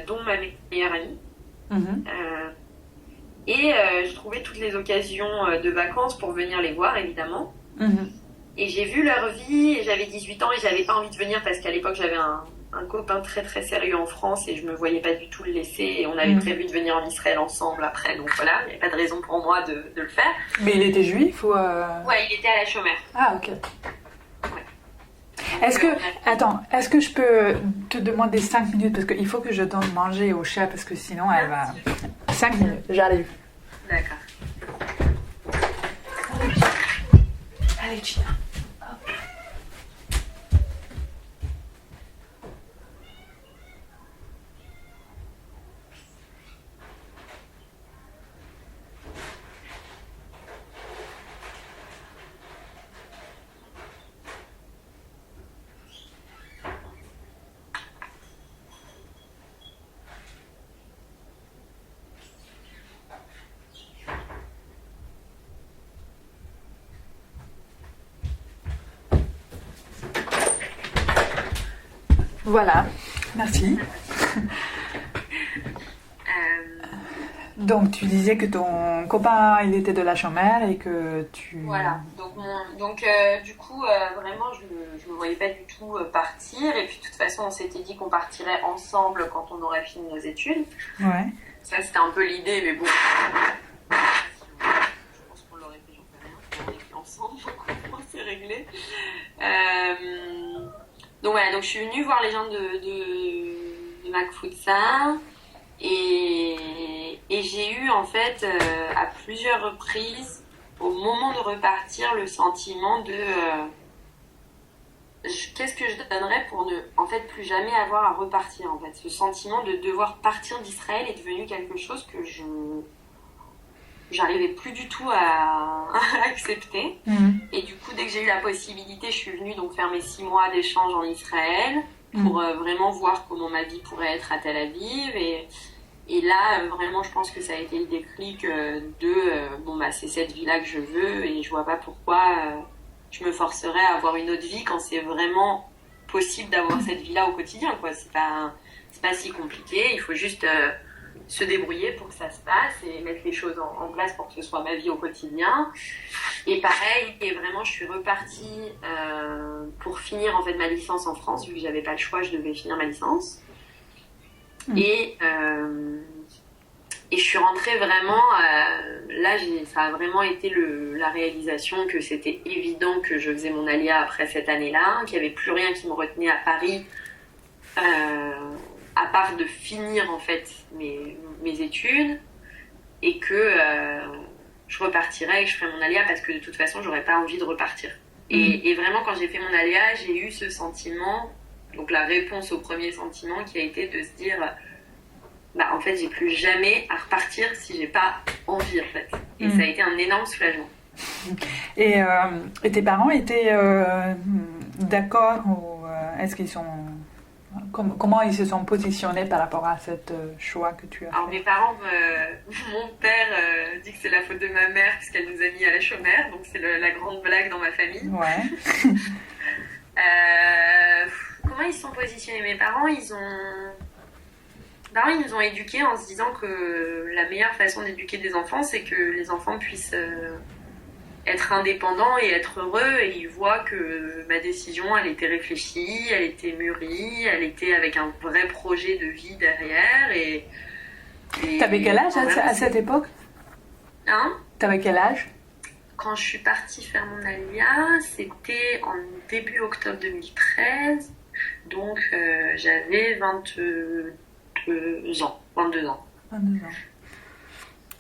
Speaker 2: Dont ma meilleure amie. Et je trouvais toutes les occasions de vacances pour venir les voir, évidemment. Et j'ai vu leur vie, et j'avais 18 ans et j'avais pas envie de venir parce qu'à l'époque, j'avais un copain très très sérieux en France et je me voyais pas du tout le laisser et on avait prévu de venir en Israël ensemble après, donc voilà, il n'y avait pas de raison pour moi de le faire.
Speaker 1: Mais il était juif ou
Speaker 2: Ouais, il était à la Chomère.
Speaker 1: Ah, ok. Ouais. Est-ce que je peux te demander 5 minutes parce qu'il faut que je donne manger au chat parce que sinon elle va... 5 minutes, j'arrive.
Speaker 2: D'accord.
Speaker 1: Allez, Gina. Voilà, merci. Donc tu disais que ton copain il était de la Chomère et que tu...
Speaker 2: Voilà, donc du coup vraiment je me voyais pas du tout partir et puis de toute façon on s'était dit qu'on partirait ensemble quand on aurait fini nos études.
Speaker 1: Ouais.
Speaker 2: Ça c'était un peu l'idée mais bon, je pense qu'on l'aurait fait, j'en sais rien, on est plus ensemble donc au moins c'est réglé. Donc voilà, donc je suis venue voir les gens de Macfoutsa et j'ai eu en fait à plusieurs reprises au moment de repartir le sentiment de qu'est-ce que je donnerais pour ne en fait plus jamais avoir à repartir en fait. Ce sentiment de devoir partir d'Israël est devenu quelque chose que j'arrivais plus du tout à accepter. Et du coup, dès que j'ai eu la possibilité, je suis venue donc faire mes 6 mois d'échange en Israël pour vraiment voir comment ma vie pourrait être à Tel Aviv. Et là, vraiment, je pense que ça a été le déclic c'est cette vie-là que je veux et je vois pas pourquoi je me forcerais à avoir une autre vie quand c'est vraiment possible d'avoir cette vie-là au quotidien, quoi. C'est pas si compliqué. Il faut juste se débrouiller pour que ça se passe et mettre les choses en place pour que ce soit ma vie au quotidien. Et pareil, et vraiment, je suis repartie pour finir en fait ma licence en France, vu que j'avais pas le choix, je devais finir ma licence. Et je suis rentrée vraiment, là ça a vraiment été la réalisation que c'était évident que je faisais mon alia après cette année-là, qu'il n'y avait plus rien qui me retenait à Paris, à part de finir en fait mes études, et que je repartirais et que je ferais mon alia parce que de toute façon j'aurais pas envie de repartir. Et vraiment quand j'ai fait mon alia, j'ai eu ce sentiment, donc la réponse au premier sentiment qui a été de se dire... en fait, j'ai plus jamais à repartir si j'ai pas envie, en fait. Et ça a été un énorme soulagement.
Speaker 1: Et tes parents étaient d'accord ou est-ce qu'ils sont... Comment ils se sont positionnés par rapport à cette choix que tu as fait?
Speaker 2: Alors, mes parents, mon père dit que c'est la faute de ma mère puisqu'elle nous a mis à la chômère, donc c'est la grande blague dans ma famille.
Speaker 1: Ouais.
Speaker 2: Comment ils se sont positionnés? Mes parents, ils nous ont éduqués en se disant que la meilleure façon d'éduquer des enfants, c'est que les enfants puissent être indépendants et être heureux. Et ils voient que ma décision, elle était réfléchie, elle était mûrie, elle était avec un vrai projet de vie derrière. Et
Speaker 1: t'avais quel âge à cette époque? T'avais quel âge?
Speaker 2: Quand je suis partie faire mon alia, c'était en début octobre 2013. Donc j'avais 22 ans.
Speaker 1: 22 ans.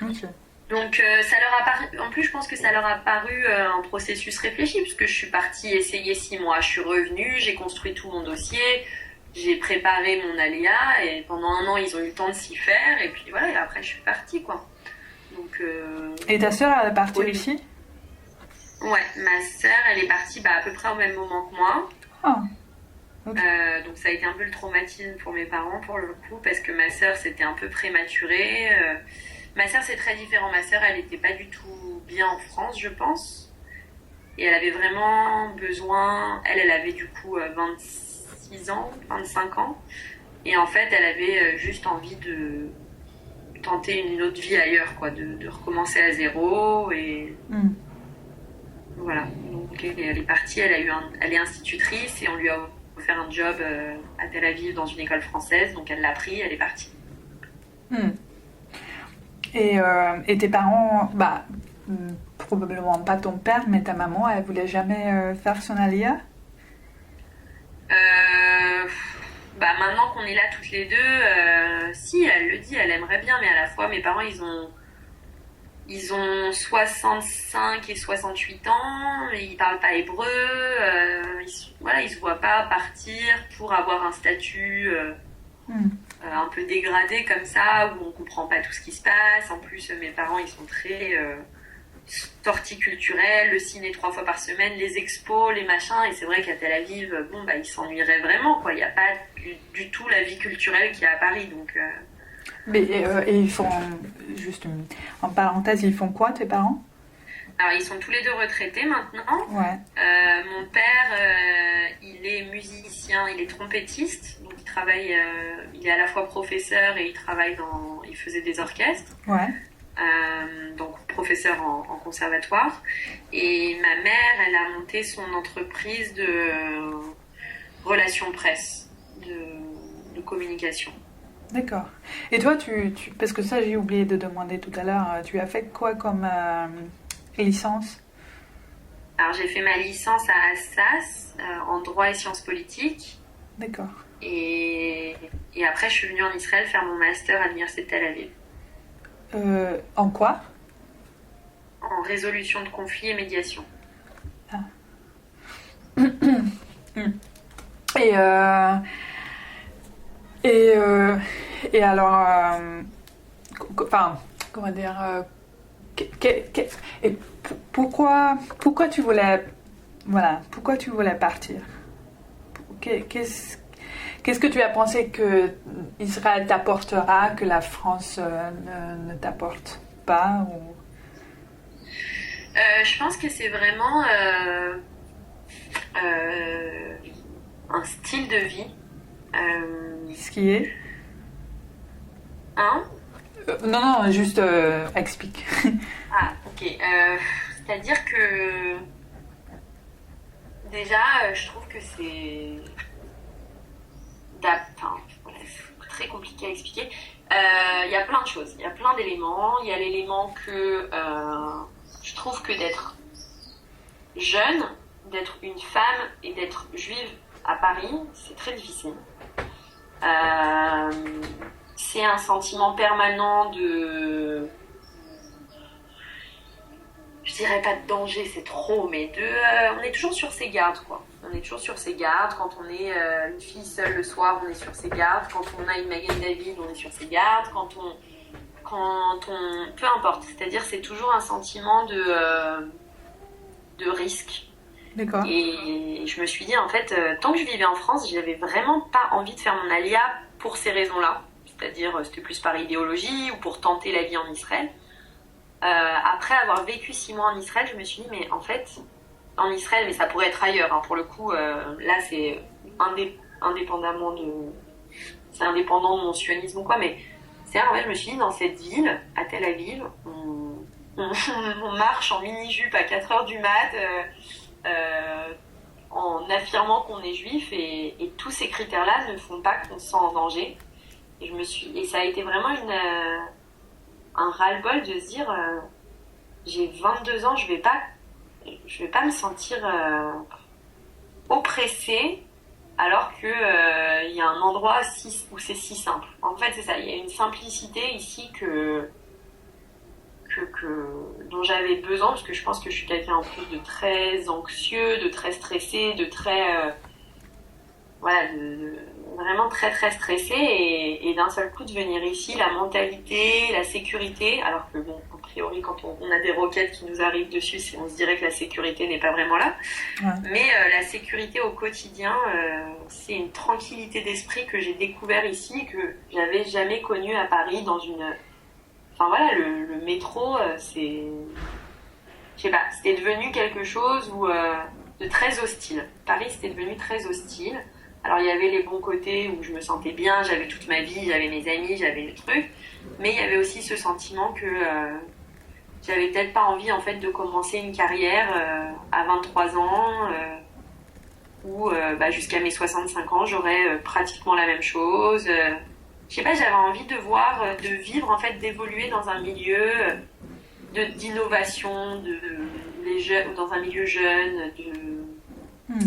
Speaker 1: Ok.
Speaker 2: Donc ça leur a paru, en plus je pense que ça leur a paru un processus réfléchi puisque je suis partie essayer 6 mois, je suis revenue, j'ai construit tout mon dossier, j'ai préparé mon alia et pendant 1 an ils ont eu le temps de s'y faire et puis voilà, et après je suis partie quoi. Donc,
Speaker 1: et ta sœur elle est partie aussi?
Speaker 2: Ouais, ma sœur elle est partie à peu près au même moment que moi.
Speaker 1: Okay.
Speaker 2: Donc ça a été un peu le traumatisme pour mes parents pour le coup parce que ma sœur c'était un peu prématuré. Ma sœur c'est très différent. Ma sœur elle était pas du tout bien en France je pense et elle avait vraiment besoin. Elle avait du coup 26 ans, 25 ans et en fait elle avait juste envie de tenter une autre vie ailleurs quoi, de recommencer à zéro et voilà. Donc elle est partie. Elle est institutrice et on lui a faire un job à Tel Aviv dans une école française, donc elle l'a pris, elle est partie.
Speaker 1: Et tes parents, probablement pas ton père, mais ta maman, elle voulait jamais faire son alia?
Speaker 2: Maintenant qu'on est là toutes les deux, si, elle le dit, elle aimerait bien, mais à la fois mes parents ils ont 65 et 68 ans, et ils parlent pas hébreu, ils se voient pas partir pour avoir un statut un peu dégradé comme ça, où on comprend pas tout ce qui se passe. En plus, mes parents, ils sont très sorties culturelles, le ciné 3 fois par semaine, les expos, les machins, et c'est vrai qu'à Tel Aviv, ils s'ennuieraient vraiment, quoi. Il n'y a pas du tout la vie culturelle qu'il y a à Paris, donc...
Speaker 1: Mais et ils font, juste en parenthèse, ils font quoi tes parents?
Speaker 2: Alors ils sont tous les deux retraités maintenant.
Speaker 1: Ouais.
Speaker 2: Mon père, il est musicien, il est trompettiste, donc il est à la fois professeur et il faisait des orchestres.
Speaker 1: Ouais.
Speaker 2: Donc professeur en conservatoire. Et ma mère, elle a monté son entreprise de relations presse, de communication.
Speaker 1: D'accord. Et toi, parce que ça j'ai oublié de demander tout à l'heure, tu as fait quoi comme licence?
Speaker 2: Alors j'ai fait ma licence à Assas en droit et sciences politiques.
Speaker 1: D'accord.
Speaker 2: Et après je suis venue en Israël faire mon master à l'université de Tel Aviv.
Speaker 1: En quoi?
Speaker 2: En résolution de conflits et médiation.
Speaker 1: Ah. Et alors, comment dire, et pourquoi tu voulais, pourquoi tu voulais partir? Qu'est-ce que tu as pensé que Israël t'apportera que la France ne t'apporte pas ou...
Speaker 2: Je pense que c'est vraiment un style de vie.
Speaker 1: Ce qui est
Speaker 2: Hein?
Speaker 1: Non, non, juste explique.
Speaker 2: Ah, ok. C'est-à-dire que déjà, je trouve que c'est enfin, voilà, c'est très compliqué à expliquer. Il y a plein de choses, il y a plein d'éléments. Il y a l'élément que je trouve que d'être jeune, d'être une femme et d'être juive à Paris, c'est très difficile. Euh, c'est un sentiment permanent de, je dirais pas de danger, c'est trop, mais on est toujours sur ses gardes, quoi. On est toujours sur ses gardes. Quand on est une fille seule le soir, on est sur ses gardes. Quand on a une Magali David, on est sur ses gardes. Peu importe. C'est-à-dire, c'est toujours un sentiment de risque.
Speaker 1: D'accord.
Speaker 2: Et je me suis dit, en fait, tant que je vivais en France, j'avais vraiment pas envie de faire mon alia pour ces raisons-là. C'est-à-dire, c'était plus par idéologie ou pour tenter la vie en Israël. Après avoir vécu 6 mois en Israël, je me suis dit, mais en fait, en Israël, mais ça pourrait être ailleurs, hein, pour le coup, là, c'est indépendamment de... C'est indépendant de mon sionisme ou quoi, mais c'est vrai, en fait, je me suis dit, dans cette ville, à Tel Aviv, on marche en mini-jupe à 4h du mat', en affirmant qu'on est juif, et tous ces critères-là ne font pas qu'on se sent en danger. Et ça a été vraiment un ras-le-bol de se dire j'ai 22 ans, je vais pas me sentir oppressée alors que il y a un endroit où c'est si simple. En fait, c'est ça, il y a une simplicité ici dont j'avais besoin, parce que je pense que je suis quelqu'un en plus de très anxieux, de très stressé, de très voilà, vraiment très très stressée, et d'un seul coup de venir ici, la mentalité, la sécurité, alors que bon, a priori quand on a des roquettes qui nous arrivent dessus, on se dirait que la sécurité n'est pas vraiment là, ouais. Mais la sécurité au quotidien, c'est une tranquillité d'esprit que j'ai découvert ici, que j'avais jamais connue à Paris dans une... Enfin voilà, le métro, c'est... Je sais pas, c'était devenu quelque chose de très hostile. Paris, c'était devenu très hostile. Alors il y avait les bons côtés où je me sentais bien, j'avais toute ma vie, j'avais mes amis, j'avais mes trucs, mais il y avait aussi ce sentiment que j'avais peut-être pas envie en fait de commencer une carrière à 23 ans où jusqu'à mes 65 ans j'aurais pratiquement la même chose. Je sais pas, j'avais envie de vivre en fait, d'évoluer dans un milieu d'innovation, dans un milieu jeune,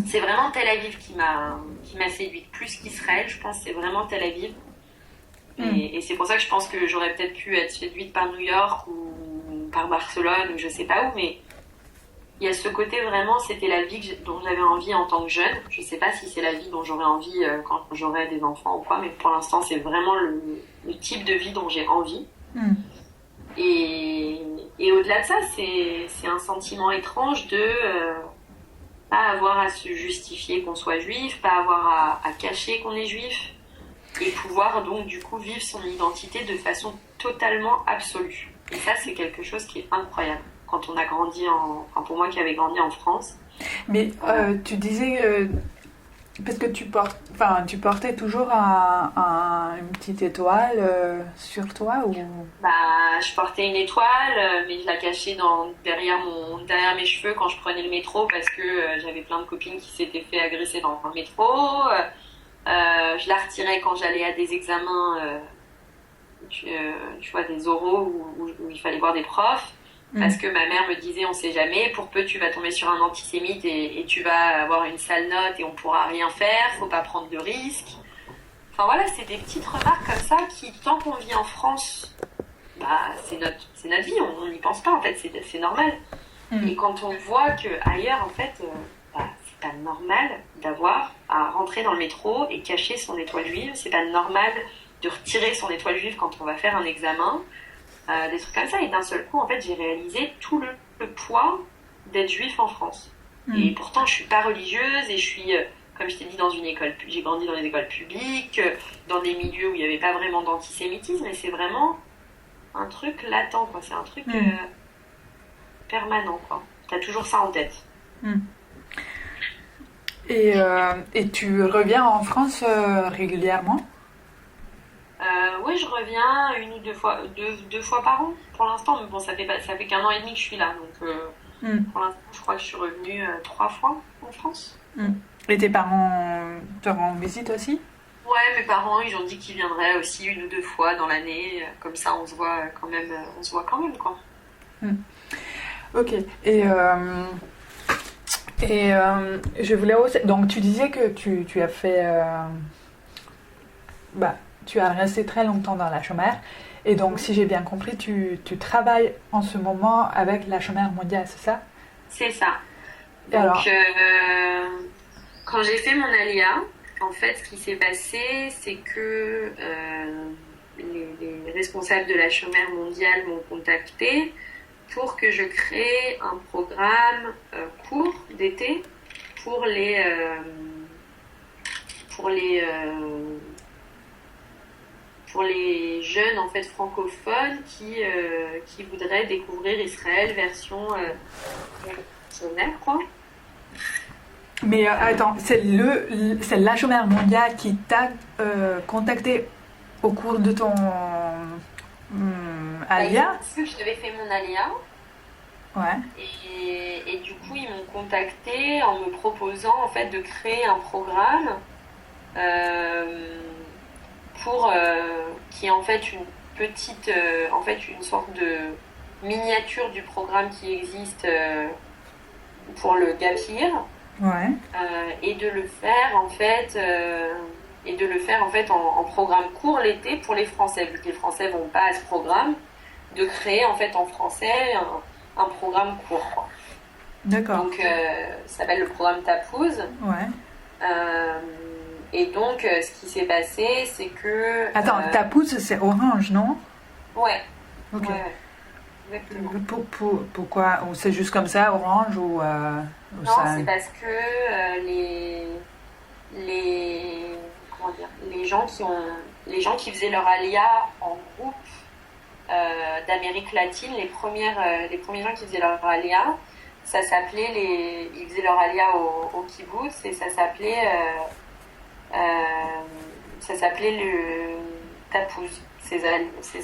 Speaker 2: C'est vraiment Tel Aviv qui m'a séduite plus qu'Israël. Je pense que c'est vraiment Tel Aviv. Et c'est pour ça que je pense que j'aurais peut-être pu être séduite par New York ou par Barcelone ou je sais pas où, mais il y a ce côté vraiment, c'était la vie dont j'avais envie en tant que jeune. Je sais pas si c'est la vie dont j'aurais envie quand j'aurai des enfants ou quoi, mais pour l'instant c'est vraiment le type de vie dont j'ai envie. Et au-delà de ça, c'est un sentiment étrange de pas avoir à se justifier qu'on soit juif, pas avoir à cacher qu'on est juif, et pouvoir donc du coup vivre son identité de façon totalement absolue. Et ça, c'est quelque chose qui est incroyable quand on a grandi pour moi qui avait grandi en France.
Speaker 1: Mais tu disais parce que tu portais toujours une petite étoile sur toi ou...
Speaker 2: Je portais une étoile, mais je la cachais derrière mes cheveux quand je prenais le métro parce que j'avais plein de copines qui s'étaient fait agresser dans le métro. Je la retirais quand j'allais à des examens, tu vois, des oraux où il fallait voir des profs. Parce que ma mère me disait, on sait jamais, pour peu tu vas tomber sur un antisémite et tu vas avoir une sale note et on pourra rien faire, faut pas prendre de risques. Enfin voilà, c'est des petites remarques comme ça qui, tant qu'on vit en France, c'est notre vie, on n'y pense pas en fait, c'est normal. Et quand on voit qu'ailleurs en fait, c'est pas normal d'avoir à rentrer dans le métro et cacher son étoile juive, c'est pas normal de retirer son étoile juive quand on va faire un examen. Des trucs comme ça, et d'un seul coup en fait j'ai réalisé tout le poids d'être juif en France. Et pourtant je suis pas religieuse et je suis comme je t'ai dit j'ai grandi dans les écoles publiques, dans des milieux où il n'y avait pas vraiment d'antisémitisme, et c'est vraiment un truc latent quoi, c'est un truc permanent quoi, t'as toujours ça en tête.
Speaker 1: Et tu reviens en France régulièrement?
Speaker 2: Oui, je reviens une ou deux fois par an pour l'instant, mais bon, ça fait qu'1 an et demi que je suis là, donc
Speaker 1: Hmm,
Speaker 2: pour l'instant, je crois que je suis revenue 3 fois en France.
Speaker 1: hmm. Et tes parents te rendent visite aussi?
Speaker 2: Ouais, mes parents, ils ont dit qu'ils viendraient aussi 1 ou 2 fois dans l'année, comme ça on se voit quand même, quoi.
Speaker 1: Hmm. Ok. Je voulais aussi. Donc, tu disais que tu as fait. Bah, tu as resté très longtemps dans la chômère. Et donc,
Speaker 2: Mhm.
Speaker 1: si j'ai bien compris, tu travailles en ce moment avec la chômère mondiale, c'est ça?
Speaker 2: C'est ça.
Speaker 1: Et
Speaker 2: Donc,
Speaker 1: alors,
Speaker 2: quand j'ai fait mon alia, en fait, ce qui s'est passé, c'est que les responsables de la chômère mondiale m'ont contacté pour que je crée un programme court d'été pour pour les, euh, pour les jeunes en fait francophones qui voudraient découvrir Israël version missionnaire, quoi.
Speaker 1: mais attends, c'est la chômère mondiale qui t'a contacté au cours de ton
Speaker 2: Bah, ils ont
Speaker 1: alia?
Speaker 2: vu que j'avais fait mon alia
Speaker 1: Ouais.
Speaker 2: et du coup ils m'ont contacté en me proposant en fait de créer un programme euh, pour qui est en fait une en fait une sorte de miniature du programme qui existe pour le Gap Year,
Speaker 1: Ouais.
Speaker 2: et de le faire en fait en programme court l'été pour les Français, vu que les Français vont pas à ce programme, de créer en fait en français un programme court, quoi.
Speaker 1: D'accord.
Speaker 2: Donc ça s'appelle le programme Tapouze.
Speaker 1: Ouais.
Speaker 2: Euh, et donc ce qui s'est passé c'est que
Speaker 1: Attends, ta pousse, c'est orange, non?
Speaker 2: ouais,
Speaker 1: Ok.
Speaker 2: ouais, exactement.
Speaker 1: Pourquoi? Ou c'est juste comme ça, orange, ou
Speaker 2: Non,
Speaker 1: ça.
Speaker 2: c'est parce que les comment dire, les gens qui faisaient leur alia en groupe d'Amérique latine, les premiers gens qui faisaient leur alia, ils faisaient leur alia au kibbutz et ça s'appelait le tapouz, ces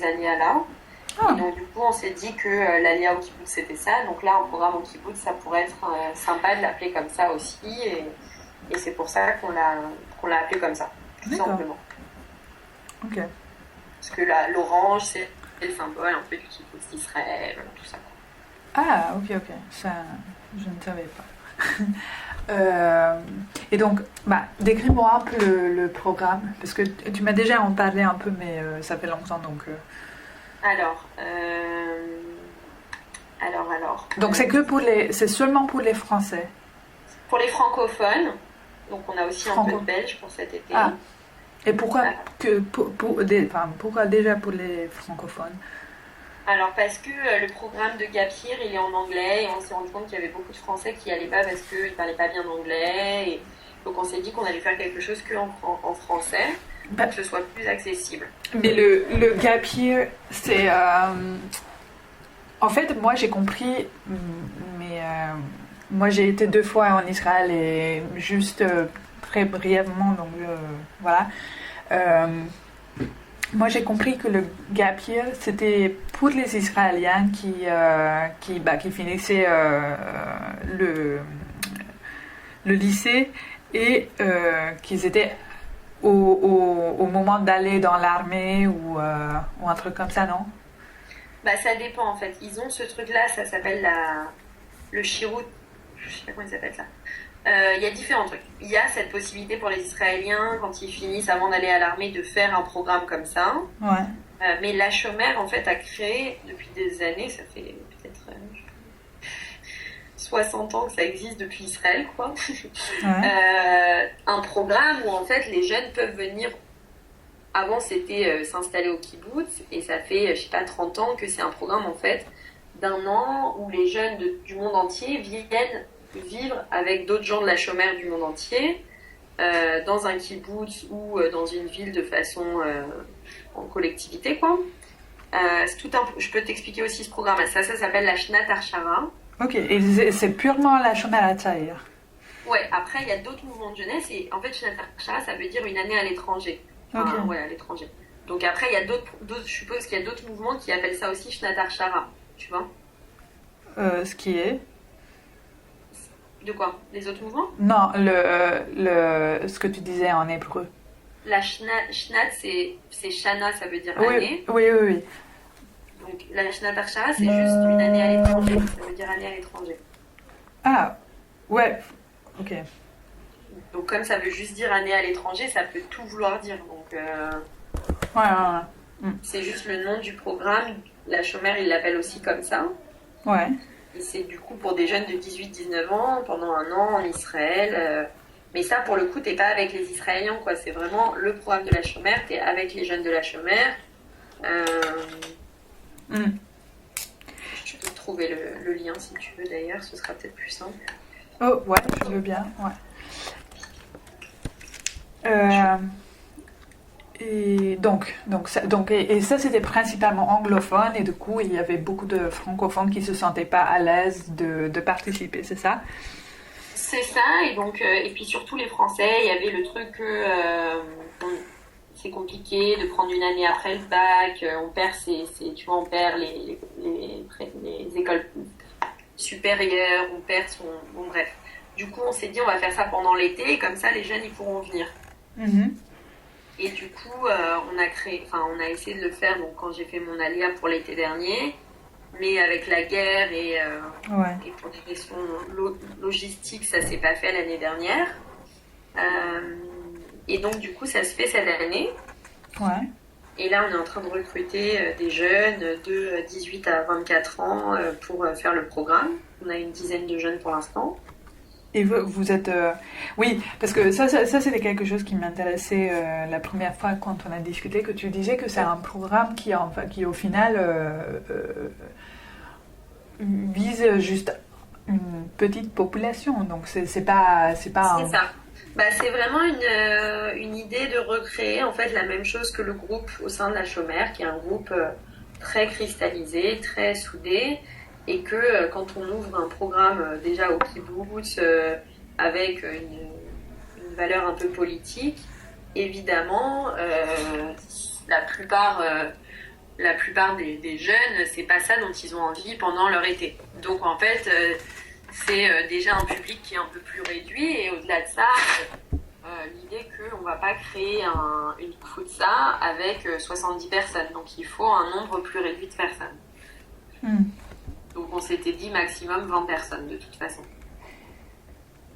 Speaker 2: alias-là. Et
Speaker 1: Ah,
Speaker 2: donc du coup, on s'est dit que l'alia au kibbutz c'était ça. Donc là, un programme au kibbutz, ça pourrait être sympa de l'appeler comme ça aussi. Et c'est pour ça qu'on l'a appelé comme ça, tout
Speaker 1: d'accord.
Speaker 2: simplement.
Speaker 1: Ok.
Speaker 2: Parce que l'orange, c'est le symbole un peu du kibbutz d'Israël, tout ça.
Speaker 1: Ah, ok. Ça, je ne savais pas. Et donc, décris-moi un peu le programme, parce que tu m'as déjà en parlé un peu, mais ça fait longtemps, donc.
Speaker 2: Alors,
Speaker 1: Donc c'est seulement pour les Français.
Speaker 2: pour les francophones, donc on a aussi un peu
Speaker 1: Franco.
Speaker 2: de belge pour cet été.
Speaker 1: Ah. Et pourquoi
Speaker 2: Euh,
Speaker 1: pourquoi déjà pour les francophones?
Speaker 2: Alors parce que le programme de Gap Year, il est en anglais et on s'est rendu compte qu'il y avait beaucoup de Français qui n'y allaient pas parce qu'ils ne parlaient pas bien anglais. Et donc on s'est dit qu'on allait faire quelque chose en français
Speaker 1: Bah,
Speaker 2: pour que ce soit plus accessible.
Speaker 1: mais le gap year, c'est en fait, moi j'ai compris, mais moi j'ai été 2 fois en Israël et juste très brièvement, donc voilà. Euh, Moi j'ai compris que le gap year c'était pour les Israéliens qui finissaient le lycée et qu'ils étaient au moment d'aller dans l'armée ou un truc comme ça, non?
Speaker 2: Bah ça dépend en fait. Ils ont ce truc-là, ça s'appelle le shirout. Je sais pas comment il s'appelle ça. Il y a différents trucs. Il y a cette possibilité pour les Israéliens, quand ils finissent avant d'aller à l'armée, de faire un programme comme ça.
Speaker 1: Ouais.
Speaker 2: Mais la chômère, en fait, a créé depuis des années, ça fait peut-être 60 ans que ça existe depuis Israël, quoi.
Speaker 1: Ouais.
Speaker 2: Un programme où, en fait, les jeunes peuvent venir. Avant, c'était s'installer au kibbutz, et ça fait, je sais pas, 30 ans que c'est un programme, en fait, d'1 an où les jeunes du monde entier viennent vivre avec d'autres gens de la chômère du monde entier, dans un kibbutz ou dans une ville de façon en collectivité, quoi. Je peux t'expliquer aussi ce programme. Ça s'appelle la Shnat Arshara.
Speaker 1: Ok, et c'est purement la chômage à Tsaïr.
Speaker 2: Ouais, après, il y a d'autres mouvements de jeunesse et en fait, Shnat Akshara, ça veut dire une année à l'étranger. Enfin,
Speaker 1: Ok.
Speaker 2: ouais, à l'étranger. Donc après, il y a je suppose qu'il y a d'autres mouvements qui appellent ça aussi Shnat Akshara, tu vois.
Speaker 1: Ce qui est...
Speaker 2: De quoi? Les autres mouvements?
Speaker 1: Non, ce que tu disais en hébreu.
Speaker 2: La Shnat, c'est Shana, ça veut dire
Speaker 1: Oui,
Speaker 2: année.
Speaker 1: oui, oui, oui.
Speaker 2: Donc la Shnat Akshara, c'est juste une année à l'étranger. Ça veut dire année à l'étranger.
Speaker 1: Ah, ouais, ok.
Speaker 2: Donc comme ça veut juste dire année à l'étranger, ça peut tout vouloir dire. Donc
Speaker 1: Ouais, ouais,
Speaker 2: c'est juste le nom du programme. La chômeur, il l'appelle aussi comme ça.
Speaker 1: ouais.
Speaker 2: Et c'est du coup pour des jeunes de 18-19 ans, pendant un an en Israël. Mais ça, pour le coup, t'es pas avec les Israéliens, quoi. C'est vraiment le programme de la chômeur. T'es avec les jeunes de la chômeur. Euh,
Speaker 1: Mm.
Speaker 2: je peux te trouver le lien si tu veux d'ailleurs, ce sera peut-être plus simple.
Speaker 1: Oh, ouais, je veux bien, ouais. Euh, et ça, c'était principalement anglophone, et du coup, il y avait beaucoup de francophones qui se sentaient pas à l'aise de participer, c'est ça?
Speaker 2: C'est ça, et donc, et puis surtout les Français, il y avait le truc que c'est compliqué de prendre une année après le bac, on perd tu vois, on perd les écoles supérieures, on perd bon bref. Du coup, on s'est dit on va faire ça pendant l'été, et comme ça les jeunes ils pourront venir.
Speaker 1: Mhm.
Speaker 2: Et du coup, on a essayé de le faire donc quand j'ai fait mon alia pour l'été dernier, mais avec la guerre
Speaker 1: Ouais.
Speaker 2: et pour des questions logistiques, ça s'est pas fait l'année dernière. Euh, et donc du coup, ça se fait cette année.
Speaker 1: Ouais.
Speaker 2: Et là, on est en train de recruter des jeunes de 18 à 24 ans pour faire le programme. On a une dizaine de jeunes pour l'instant.
Speaker 1: Et vous êtes... Oui, parce que ça c'était quelque chose qui m'intéressait la première fois quand on a discuté, que tu disais que c'est un programme qui au final, vise juste une petite population. Donc, c'est pas
Speaker 2: C'est ça. Bah, c'est vraiment une idée de recréer en fait la même chose que le groupe au sein de la chômeur, qui est un groupe très cristallisé, très soudé, et que quand on ouvre un programme déjà au kibbutz avec une valeur un peu politique, évidemment, la plupart des jeunes, c'est pas ça dont ils ont envie pendant leur été. Donc en fait, c'est déjà un public qui est un peu plus réduit, et au-delà de ça, l'idée qu'on va pas créer une kfutza avec 70 personnes. Donc il faut un nombre plus réduit de personnes.
Speaker 1: Hmm.
Speaker 2: Donc on s'était dit maximum 20 personnes de toute façon.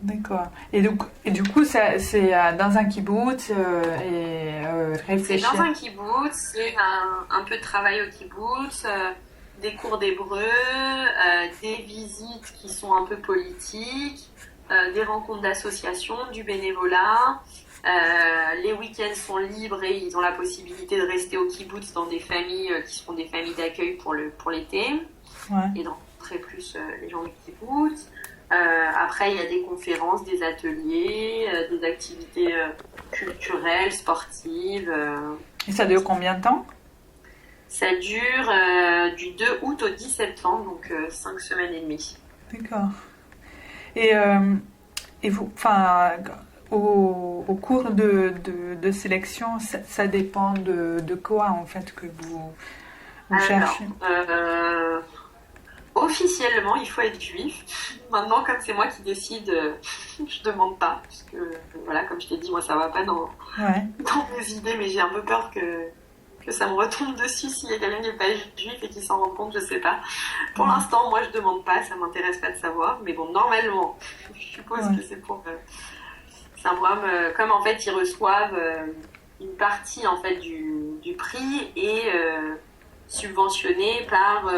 Speaker 1: D'accord. Et du coup, c'est dans un kibbutz
Speaker 2: C'est
Speaker 1: réfléchir.
Speaker 2: dans un kibbutz, c'est un peu de travail au kibbutz, des cours d'hébreu, des visites qui sont un peu politiques, des rencontres d'associations, du bénévolat. Les week-ends sont libres et ils ont la possibilité de rester au kibbutz dans des familles qui seront des familles d'accueil pour l'été,
Speaker 1: Ouais.
Speaker 2: et de rencontrer plus les gens du kibbutz. Après, il y a des conférences, des ateliers, des activités culturelles, sportives.
Speaker 1: Et ça dure combien de temps?
Speaker 2: Ça dure du 2 août au 10 septembre, donc 5 semaines et demie.
Speaker 1: D'accord. Et, et vous, enfin, au cours de sélection, ça dépend de quoi en fait que vous
Speaker 2: Alors,
Speaker 1: cherchez?
Speaker 2: officiellement, il faut être juif. Maintenant, comme c'est moi qui décide, je demande pas. Parce que, voilà, comme je t'ai dit, moi, ça va pas dans
Speaker 1: Ouais.
Speaker 2: mes idées, mais j'ai un peu peur que ça me retombe dessus s'il y a quelqu'un qui n'est pas juif et qui s'en rend compte, je sais pas. Pour
Speaker 1: Ouais.
Speaker 2: l'instant, moi, je demande pas, ça m'intéresse pas de savoir. Mais bon, normalement, je suppose
Speaker 1: Ouais.
Speaker 2: que c'est pour... c'est un programme, comme en fait, ils reçoivent une partie, en fait, du prix est subventionné par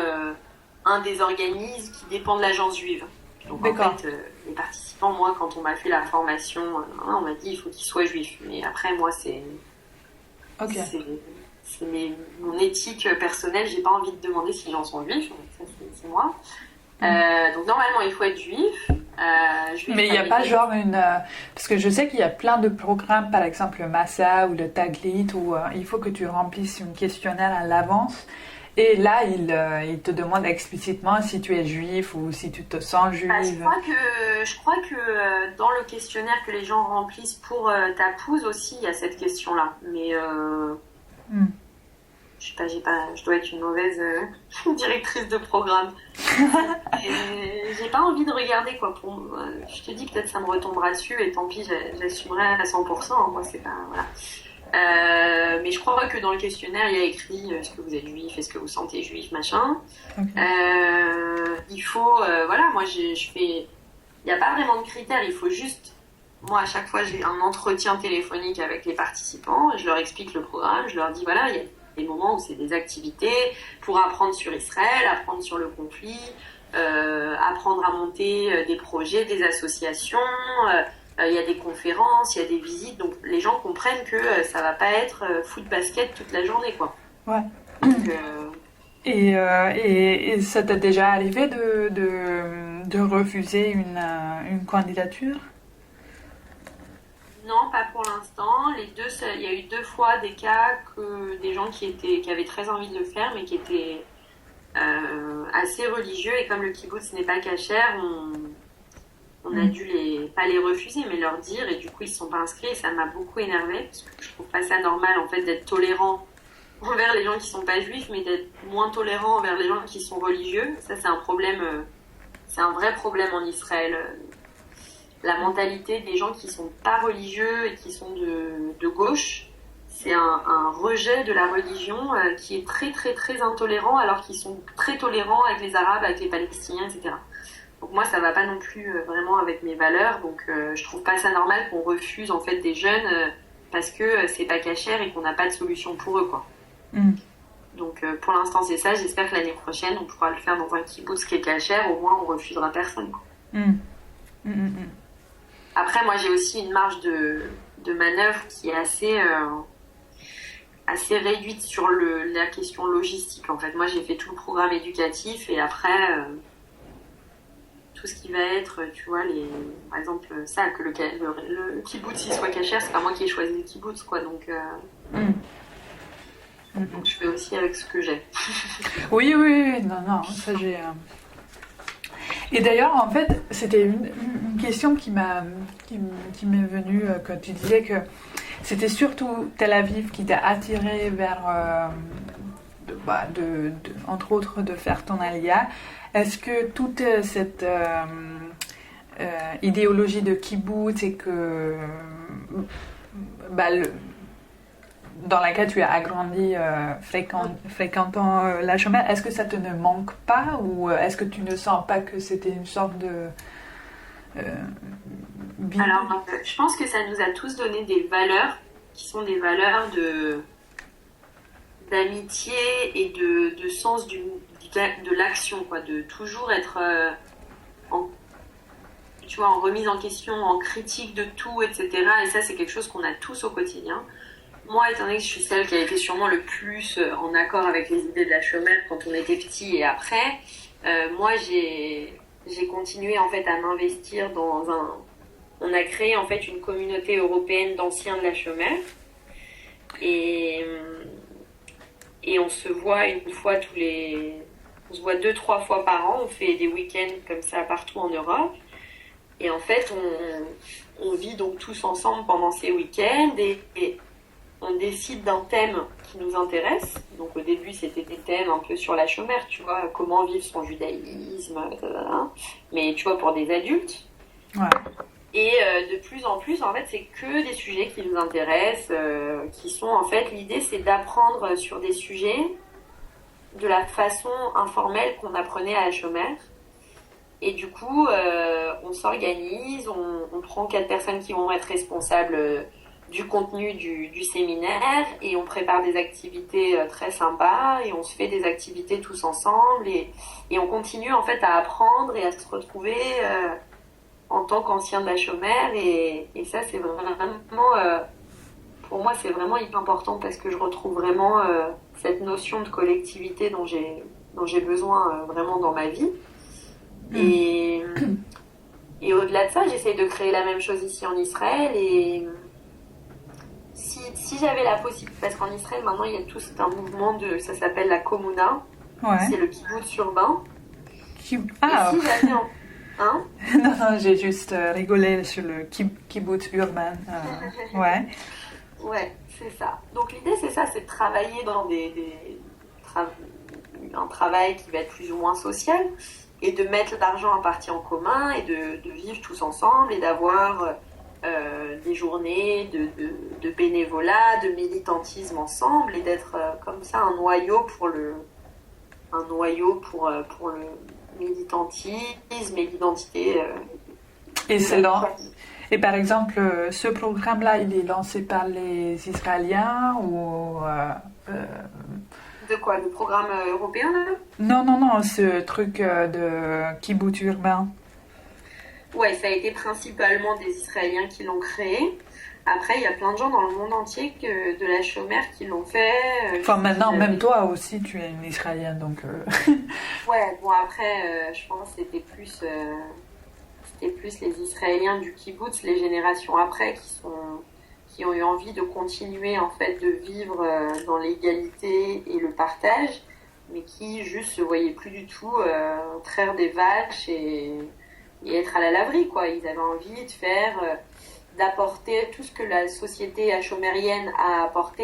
Speaker 2: un des organismes qui dépend de l'agence juive. Donc en
Speaker 1: D'accord.
Speaker 2: fait, les participants, moi, quand on m'a fait la formation, on m'a dit il faut qu'ils soient juifs. Mais après, moi,
Speaker 1: Ok.
Speaker 2: c'est mon éthique personnelle. J'ai pas envie de demander si les gens sont juifs. Ça, c'est moi. Donc normalement, il faut être juif. Juif
Speaker 1: Mais il n'y a pas
Speaker 2: américain.
Speaker 1: genre parce que je sais qu'il y a plein de programmes, par exemple le Massa ou le Taglit, où il faut que tu remplisses une questionnaire à l'avance. Et là, il te demande explicitement si tu es juif ou si tu te sens juive.
Speaker 2: Je crois que dans le questionnaire que les gens remplissent pour ta POUSE aussi, il y a cette question-là. Mais je sais pas, je dois être une mauvaise directrice de programme. Et j'ai pas envie de regarder quoi. Je te dis peut-être ça me retombera dessus et tant pis, j'assumerai à 100%. Moi, c'est pas voilà. Mais je crois que dans le questionnaire, il y a écrit est-ce que vous êtes juif, est-ce que vous sentez juif, machin.
Speaker 1: Okay.
Speaker 2: Il faut, voilà, moi je fais, il n'y a pas vraiment de critères, il faut juste, moi à chaque fois j'ai un entretien téléphonique avec les participants, je leur explique le programme, je leur dis voilà, il y a des moments où c'est des activités pour apprendre sur Israël, apprendre sur le conflit, apprendre à monter des projets, des associations. Il y a des conférences, il y a des visites, donc les gens comprennent que ça va pas être foot basket toute la journée, quoi.
Speaker 1: Ouais.
Speaker 2: Donc,
Speaker 1: et ça t'est déjà arrivé de refuser une candidature?
Speaker 2: Non, pas pour l'instant. Il y a eu 2 fois des cas que des gens qui avaient très envie de le faire, mais qui étaient assez religieux, et comme le kibbutz n'est pas cachère, on a dû pas les refuser, mais leur dire, et du coup ils se sont pas inscrits, et ça m'a beaucoup énervée, parce que je trouve pas ça normal en fait d'être tolérant envers les gens qui sont pas juifs, mais d'être moins tolérant envers les gens qui sont religieux. Ça c'est un problème, c'est un vrai problème en Israël. La mentalité des gens qui sont pas religieux et qui sont de gauche, c'est un rejet de la religion qui est très très très intolérant, alors qu'ils sont très tolérants avec les Arabes, avec les Palestiniens, etc. Donc moi, ça va pas non plus vraiment avec mes valeurs. Donc je trouve pas ça normal qu'on refuse en fait des jeunes parce que c'est pas cachère et qu'on n'a pas de solution pour eux, quoi. Donc pour l'instant c'est ça. J'espère que l'année prochaine on pourra le faire dans un kibbutz qui est cachère. Au moins on refusera personne, quoi. Après moi j'ai aussi une marge de manœuvre qui est assez réduite sur la question logistique. En fait moi j'ai fait tout le programme éducatif et après tout ce qui va être, tu vois, par exemple, ça, que le kibbutz il soit cachère, c'est pas moi qui ai choisi le kibbutz, quoi, donc je fais aussi avec ce que j'ai.
Speaker 1: Oui, non, ça j'ai... Et d'ailleurs, en fait, c'était une question qui m'est venue quand tu disais que c'était surtout Tel Aviv qui t'a attiré vers, entre autres, de faire ton alia. Est-ce que toute cette idéologie de kibbutz et que dans laquelle tu as agrandi fréquentant la chômage, est-ce que ça te ne manque pas ou est-ce que tu ne sens pas que c'était une sorte de
Speaker 2: Alors, je pense que ça nous a tous donné des valeurs qui sont des valeurs d'amitié et de sens de l'action, quoi, de toujours être en remise en question, en critique de tout, etc. Et ça, c'est quelque chose qu'on a tous au quotidien. Moi, étant donné que je suis celle qui a été sûrement le plus en accord avec les idées de la chômage quand on était petit et après, moi, j'ai continué en fait à m'investir on a créé en fait une communauté européenne d'anciens de la chômage et on se voit on se voit 2-3 fois par an, on fait des week-ends comme ça partout en Europe. Et en fait, on vit donc tous ensemble pendant ces week-ends et on décide d'un thème qui nous intéresse. Donc au début, c'était des thèmes un peu sur la chômage, tu vois, comment vivre son judaïsme, mais tu vois, pour des adultes.
Speaker 1: Ouais.
Speaker 2: Et de plus en plus, en fait, c'est que des sujets qui nous intéressent, qui sont, en fait, l'idée, c'est d'apprendre sur des sujets de la façon informelle qu'on apprenait à la chômage. Et du coup, on s'organise, on prend 4 personnes qui vont être responsables du contenu du séminaire et on prépare des activités très sympas et on se fait des activités tous ensemble et on continue en fait à apprendre et à se retrouver en tant qu'ancien de la chômère et ça c'est vraiment pour moi c'est vraiment hyper important parce que je retrouve vraiment cette notion de collectivité dont j'ai besoin vraiment dans ma vie. Et au-delà de ça, j'essaye de créer la même chose ici en Israël et si j'avais la possibilité, parce qu'en Israël maintenant il y a tout un mouvement ça s'appelle la Komuna, c'est
Speaker 1: Ouais.
Speaker 2: le kibbutz urbain. Et
Speaker 1: Ah,
Speaker 2: si j'avais hein?
Speaker 1: non, non, j'ai juste rigolé sur le kibbutz urbain. Ouais.
Speaker 2: Ouais, c'est ça. Donc l'idée c'est ça, c'est de travailler dans tra- un travail qui va être plus ou moins social et de mettre l'argent en partie en commun et de vivre tous ensemble et d'avoir des journées de bénévolat, de militantisme ensemble et d'être comme ça un noyau pour le militantisme et l'identité.
Speaker 1: Et
Speaker 2: De
Speaker 1: c'est
Speaker 2: la
Speaker 1: lent.
Speaker 2: famille.
Speaker 1: Et par exemple, ce programme-là, il est lancé par les Israéliens ou
Speaker 2: De quoi? Le programme européen là?
Speaker 1: non, non, non, ce truc de kibbutz urbain.
Speaker 2: Ouais, ça a été principalement des Israéliens qui l'ont créé. Après, il y a plein de gens dans le monde entier de la chômère qui l'ont fait.
Speaker 1: Enfin, maintenant, même toi aussi, tu es une Israélienne, donc.
Speaker 2: Ouais, bon après, je pense que c'était plus les Israéliens du kibbutz, les générations après, qui ont eu envie de continuer en fait de vivre dans l'égalité et le partage, mais qui juste se voyaient plus du tout traire des vaches et être à la laverie, quoi. Ils avaient envie de d'apporter tout ce que la société hachomérienne a apporté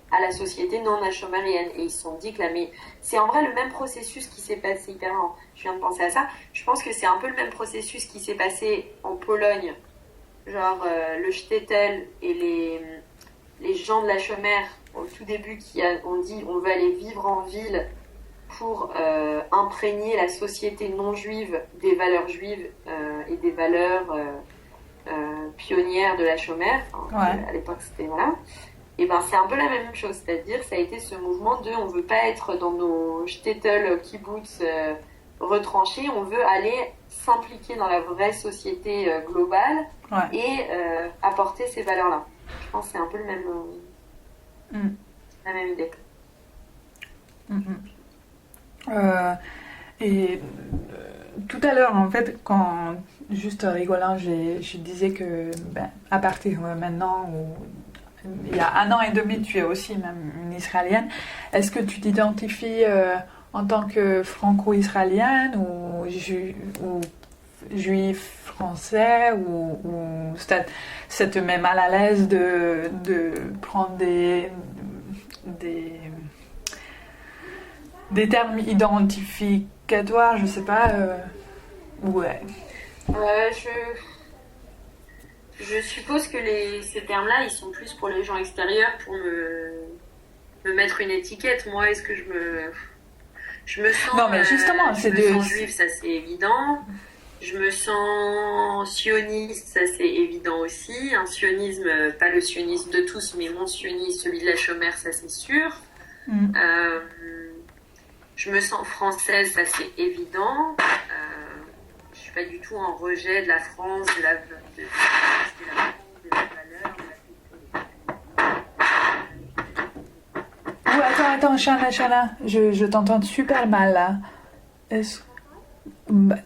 Speaker 2: à la société non hachomérienne. Et ils se sont dit que mais c'est en vrai le même processus qui s'est passé, hyper lent. Je viens de penser à ça. Je pense que c'est un peu le même processus qui s'est passé en Pologne. Genre le shtetl et les gens de la Chomère au tout début ont dit on veut aller vivre en ville pour imprégner la société non juive des valeurs juives et des valeurs pionnières de la Chomère. Enfin,
Speaker 1: Ouais.
Speaker 2: à l'époque c'était voilà. Et ben c'est un peu la même chose, c'est-à-dire ça a été ce mouvement de on veut pas être dans nos shtetl kibbutz retranchés, on veut aller s'impliquer dans la vraie société globale
Speaker 1: Ouais.
Speaker 2: et apporter ces valeurs-là. Je pense que c'est un peu
Speaker 1: Mm.
Speaker 2: la même idée.
Speaker 1: Mm, mm. Et tout à l'heure, en fait, quand juste rigolant, je disais que ben, à partir maintenant, il y a 1 an et demi, tu es aussi même une Israélienne. Est-ce que tu t'identifies en tant que franco-israélienne ou juif français ou ça te met mal à l'aise de prendre des, des termes identificatoires, je sais pas. Ouais.
Speaker 2: Euh, je suppose que ces termes-là, ils sont plus pour les gens extérieurs pour me mettre une étiquette. Moi, est-ce que je me sens,
Speaker 1: Non, mais justement,
Speaker 2: je
Speaker 1: c'est
Speaker 2: me
Speaker 1: de.
Speaker 2: sens juive, ça c'est évident. Je me sens sioniste, ça c'est évident aussi. Un sionisme, pas le sionisme de tous, mais mon sionisme, celui de la Chomère, ça c'est sûr.
Speaker 1: Mm.
Speaker 2: Je me sens française, ça c'est évident. Je suis pas du tout en rejet de la France, de la valeur,
Speaker 1: Oh, attends, Shana, je t'entends super mal là. Est-ce-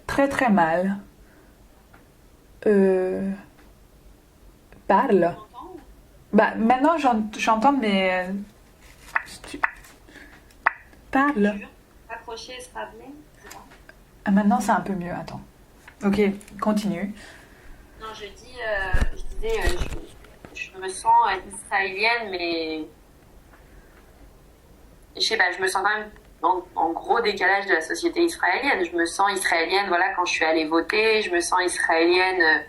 Speaker 1: Très très mal. Euh, Parle. Bah, maintenant j'entends, mais. Tu- Parle.
Speaker 2: accrocher, se rappeler.
Speaker 1: Ah, maintenant c'est un peu mieux, attends. Ok, continue.
Speaker 2: Non, je disais, je me sens israélienne, mais je sais pas, je me sens quand même en gros décalage de la société israélienne. Je me sens israélienne, voilà, quand je suis allée voter. Je me sens israélienne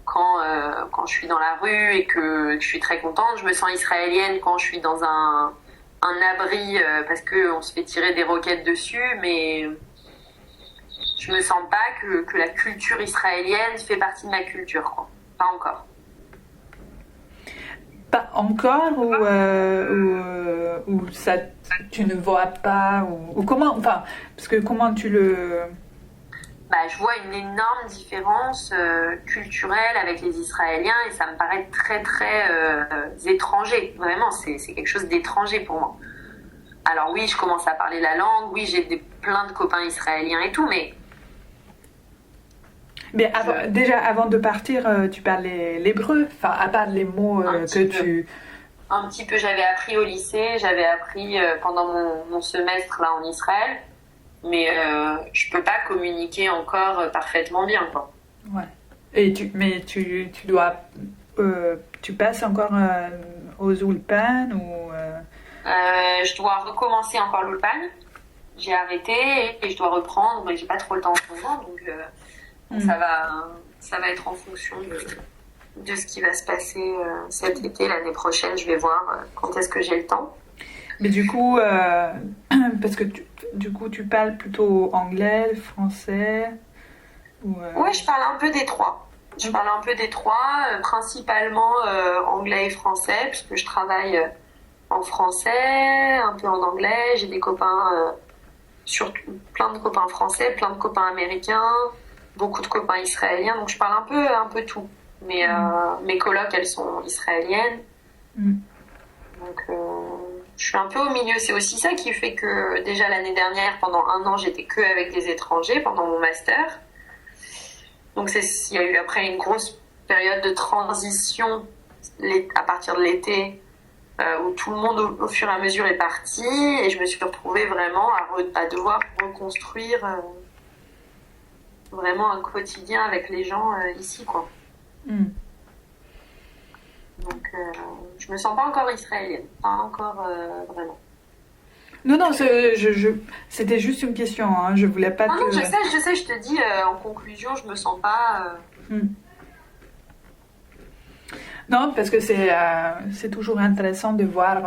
Speaker 2: quand je suis dans la rue et que je suis très contente. Je me sens israélienne quand je suis dans un abri parce qu'on se fait tirer des roquettes dessus, mais je me sens pas que la culture israélienne fait partie de ma culture, quoi. Pas encore.
Speaker 1: Pas encore ou ça tu ne vois pas ou comment enfin parce que comment tu le
Speaker 2: Bah, je vois une énorme différence culturelle avec les Israéliens et ça me paraît très très étranger. Vraiment, c'est quelque chose d'étranger pour moi. Alors oui, je commence à parler la langue, oui, j'ai plein de copains israéliens et tout, mais
Speaker 1: déjà avant de partir tu parles l'hébreu enfin à part les mots
Speaker 2: un
Speaker 1: que
Speaker 2: petit peu.
Speaker 1: tu
Speaker 2: un petit peu, j'avais appris au lycée, j'avais appris pendant mon semestre là en Israël, mais je peux pas communiquer encore parfaitement bien, quoi.
Speaker 1: Ouais. Et tu dois, tu passes encore aux Ulpan ou
Speaker 2: Je dois recommencer encore l'Ulpan. J'ai arrêté et je dois reprendre, mais j'ai pas trop le temps en ce moment, donc ça va être en fonction de ce qui va se passer cet été, l'année prochaine. Je vais voir quand est-ce que j'ai le temps.
Speaker 1: Mais du coup, parce que du coup, tu parles plutôt anglais, français ou
Speaker 2: Ouais, je parle un peu des trois. Je parle un peu des trois, principalement anglais et français, puisque je travaille en français, un peu en anglais. J'ai des copains, surtout plein de copains français, plein de copains américains, beaucoup de copains israéliens. Donc je parle un peu tout. Mais mes colocs, elles sont israéliennes. Donc je suis un peu au milieu. C'est aussi ça qui fait que déjà l'année dernière, pendant 1 an, j'étais que avec des étrangers pendant mon master. Donc il y a eu après une grosse période de transition à partir de l'été où tout le monde au fur et à mesure est parti et je me suis retrouvée vraiment à devoir reconstruire vraiment un quotidien avec les gens ici, quoi. Donc je me sens pas encore israélienne, pas encore vraiment.
Speaker 1: Non, c'était juste une question. Hein. Je voulais pas.
Speaker 2: Non, je sais. Je te dis en conclusion, je me sens pas.
Speaker 1: Non, parce que c'est toujours intéressant de voir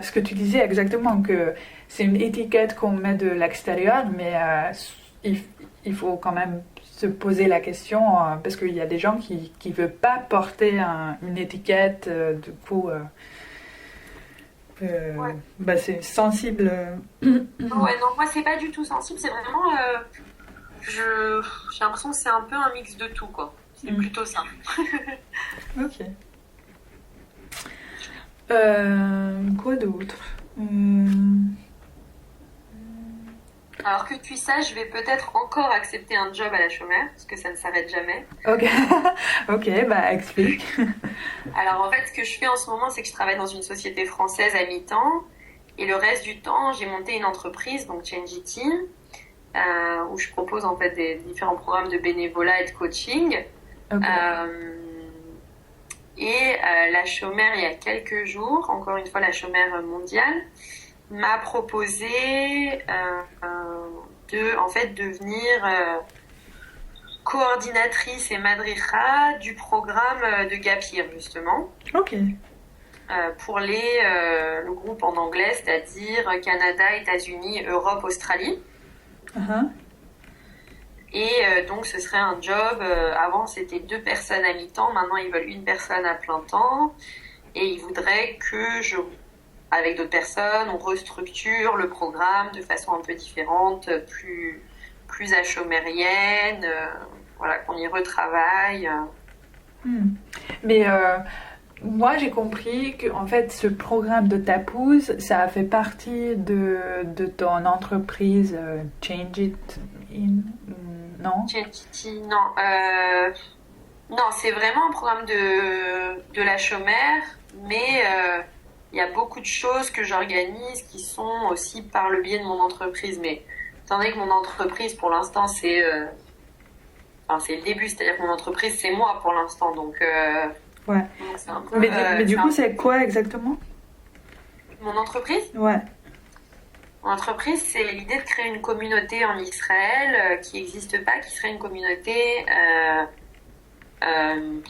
Speaker 1: ce que tu disais exactement, que c'est une étiquette qu'on met de l'extérieur, mais il faut quand même se poser la question, parce qu'il y a des gens qui ne veulent pas porter une étiquette, du coup, c'est sensible.
Speaker 2: Ouais, non, moi c'est pas du tout sensible, c'est vraiment. J'ai l'impression que c'est un peu un mix de tout, quoi. C'est plutôt ça.
Speaker 1: Ok. Quoi d'autre
Speaker 2: Alors que tu saches, je vais peut-être encore accepter un job à la chômeur, parce que ça ne s'arrête jamais.
Speaker 1: Ok, ok, explique.
Speaker 2: Alors en fait, ce que je fais en ce moment, c'est que je travaille dans une société française à mi-temps, et le reste du temps, j'ai monté une entreprise, donc Change It où je propose en fait des différents programmes de bénévolat et de coaching. Okay. La chômeur, il y a quelques jours, encore une fois la chômeur mondiale, m'a proposé de devenir coordinatrice et madricha du programme de Gap Year, justement.
Speaker 1: Ok.
Speaker 2: Pour le groupe en anglais, c'est-à-dire Canada, États-Unis, Europe, Australie. Et donc ce serait un job, avant c'était 2 personnes à mi-temps, maintenant ils veulent 1 personne à plein temps, et ils voudraient que avec d'autres personnes, on restructure le programme de façon un peu différente, plus achomérienne, voilà, qu'on y retravaille.
Speaker 1: Mais moi j'ai compris que en fait ce programme de Tapuz, ça a fait partie de ton entreprise Change It In, non?
Speaker 2: Non, c'est vraiment un programme de la chômeur, mais il y a beaucoup de choses que j'organise qui sont aussi par le biais de mon entreprise. Mais étant donné que mon entreprise, pour l'instant, c'est le début, c'est-à-dire que mon entreprise, c'est moi pour l'instant. Donc,
Speaker 1: ouais. Donc c'est un peu, mais du coup, c'est quoi exactement?
Speaker 2: Mon entreprise?
Speaker 1: Ouais.
Speaker 2: Mon entreprise, c'est l'idée de créer une communauté en Israël qui n'existe pas, qui serait une communauté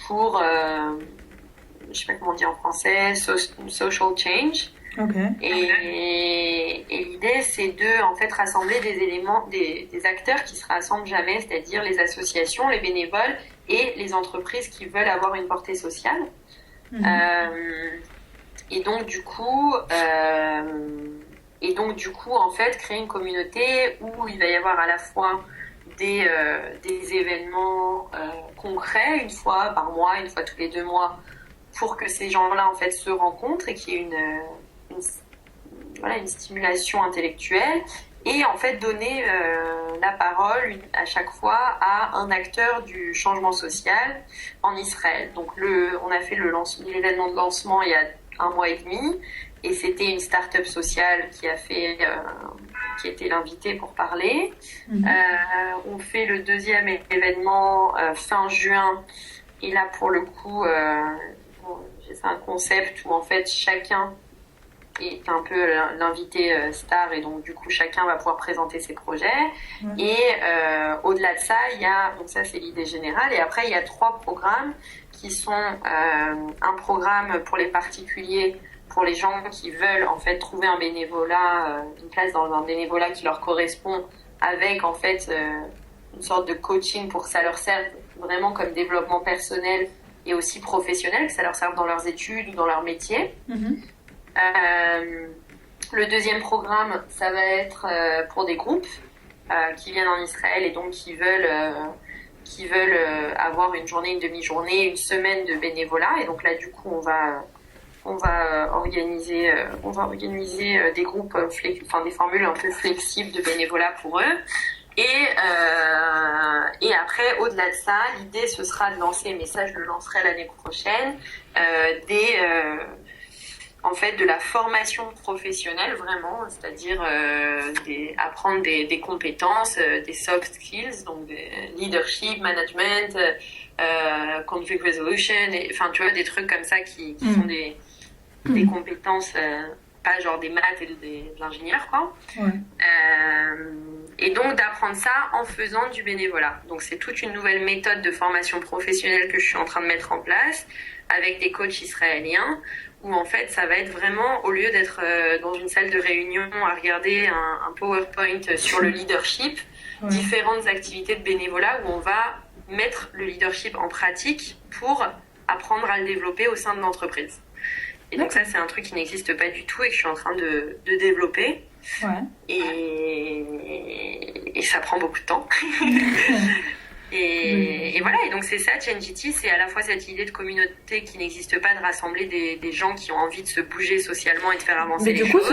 Speaker 2: pour, je sais pas comment on dit en français, social change.
Speaker 1: Okay.
Speaker 2: Et l'idée, c'est de en fait rassembler des éléments, des acteurs qui se rassemblent jamais, c'est-à-dire les associations, les bénévoles et les entreprises qui veulent avoir une portée sociale. Et donc du coup, en fait, créer une communauté où il va y avoir à la fois des événements concrets, 1 fois par mois, 1 fois tous les 2 mois, pour que ces gens-là en fait se rencontrent et qu'il y ait une stimulation intellectuelle, et en fait donner la parole à chaque fois à un acteur du changement social en Israël. Donc on a fait l'événement de lancement il y a un mois et demi. Et c'était une start-up sociale qui était l'invité pour parler. On fait le deuxième événement fin juin. Et là, pour le coup, c'est un concept où en fait chacun est un peu l'invité star, et donc du coup chacun va pouvoir présenter ses projets. Et au-delà de ça, donc ça c'est l'idée générale, et après il y a 3 programmes qui sont un programme pour les particuliers, pour les gens qui veulent en fait trouver un bénévolat, une place dans un bénévolat qui leur correspond, avec en fait une sorte de coaching pour que ça leur serve vraiment comme développement personnel et aussi professionnel, que ça leur serve dans leurs études ou dans leur métier. Le deuxième programme, ça va être pour des groupes qui viennent en Israël et donc qui veulent avoir une journée, une demi-journée, une semaine de bénévolat. Et donc là, du coup, on va organiser des groupes, des formules un peu flexibles de bénévolat pour eux. Et après, au-delà de ça, l'idée ce sera de lancer, mais ça je le lancerai l'année prochaine, en fait de la formation professionnelle vraiment, c'est-à-dire apprendre des compétences, des soft skills, donc des leadership, management, conflict resolution, tu vois, des trucs comme ça qui sont des compétences, pas genre des maths et de l'ingénieur, quoi. Et donc d'apprendre ça en faisant du bénévolat. Donc c'est toute une nouvelle méthode de formation professionnelle que je suis en train de mettre en place avec des coachs israéliens, où en fait ça va être vraiment, au lieu d'être dans une salle de réunion à regarder un PowerPoint sur le leadership, différentes activités de bénévolat où on va mettre le leadership en pratique pour apprendre à le développer au sein de l'entreprise. Et donc ça, c'est un truc qui n'existe pas du tout et que je suis en train de développer. Et ça prend beaucoup de temps. Et voilà, et donc c'est ça, Changity, c'est à la fois cette idée de communauté qui n'existe pas, de rassembler des gens qui ont envie de se bouger socialement et de faire avancer les choses.
Speaker 1: Mais du coup,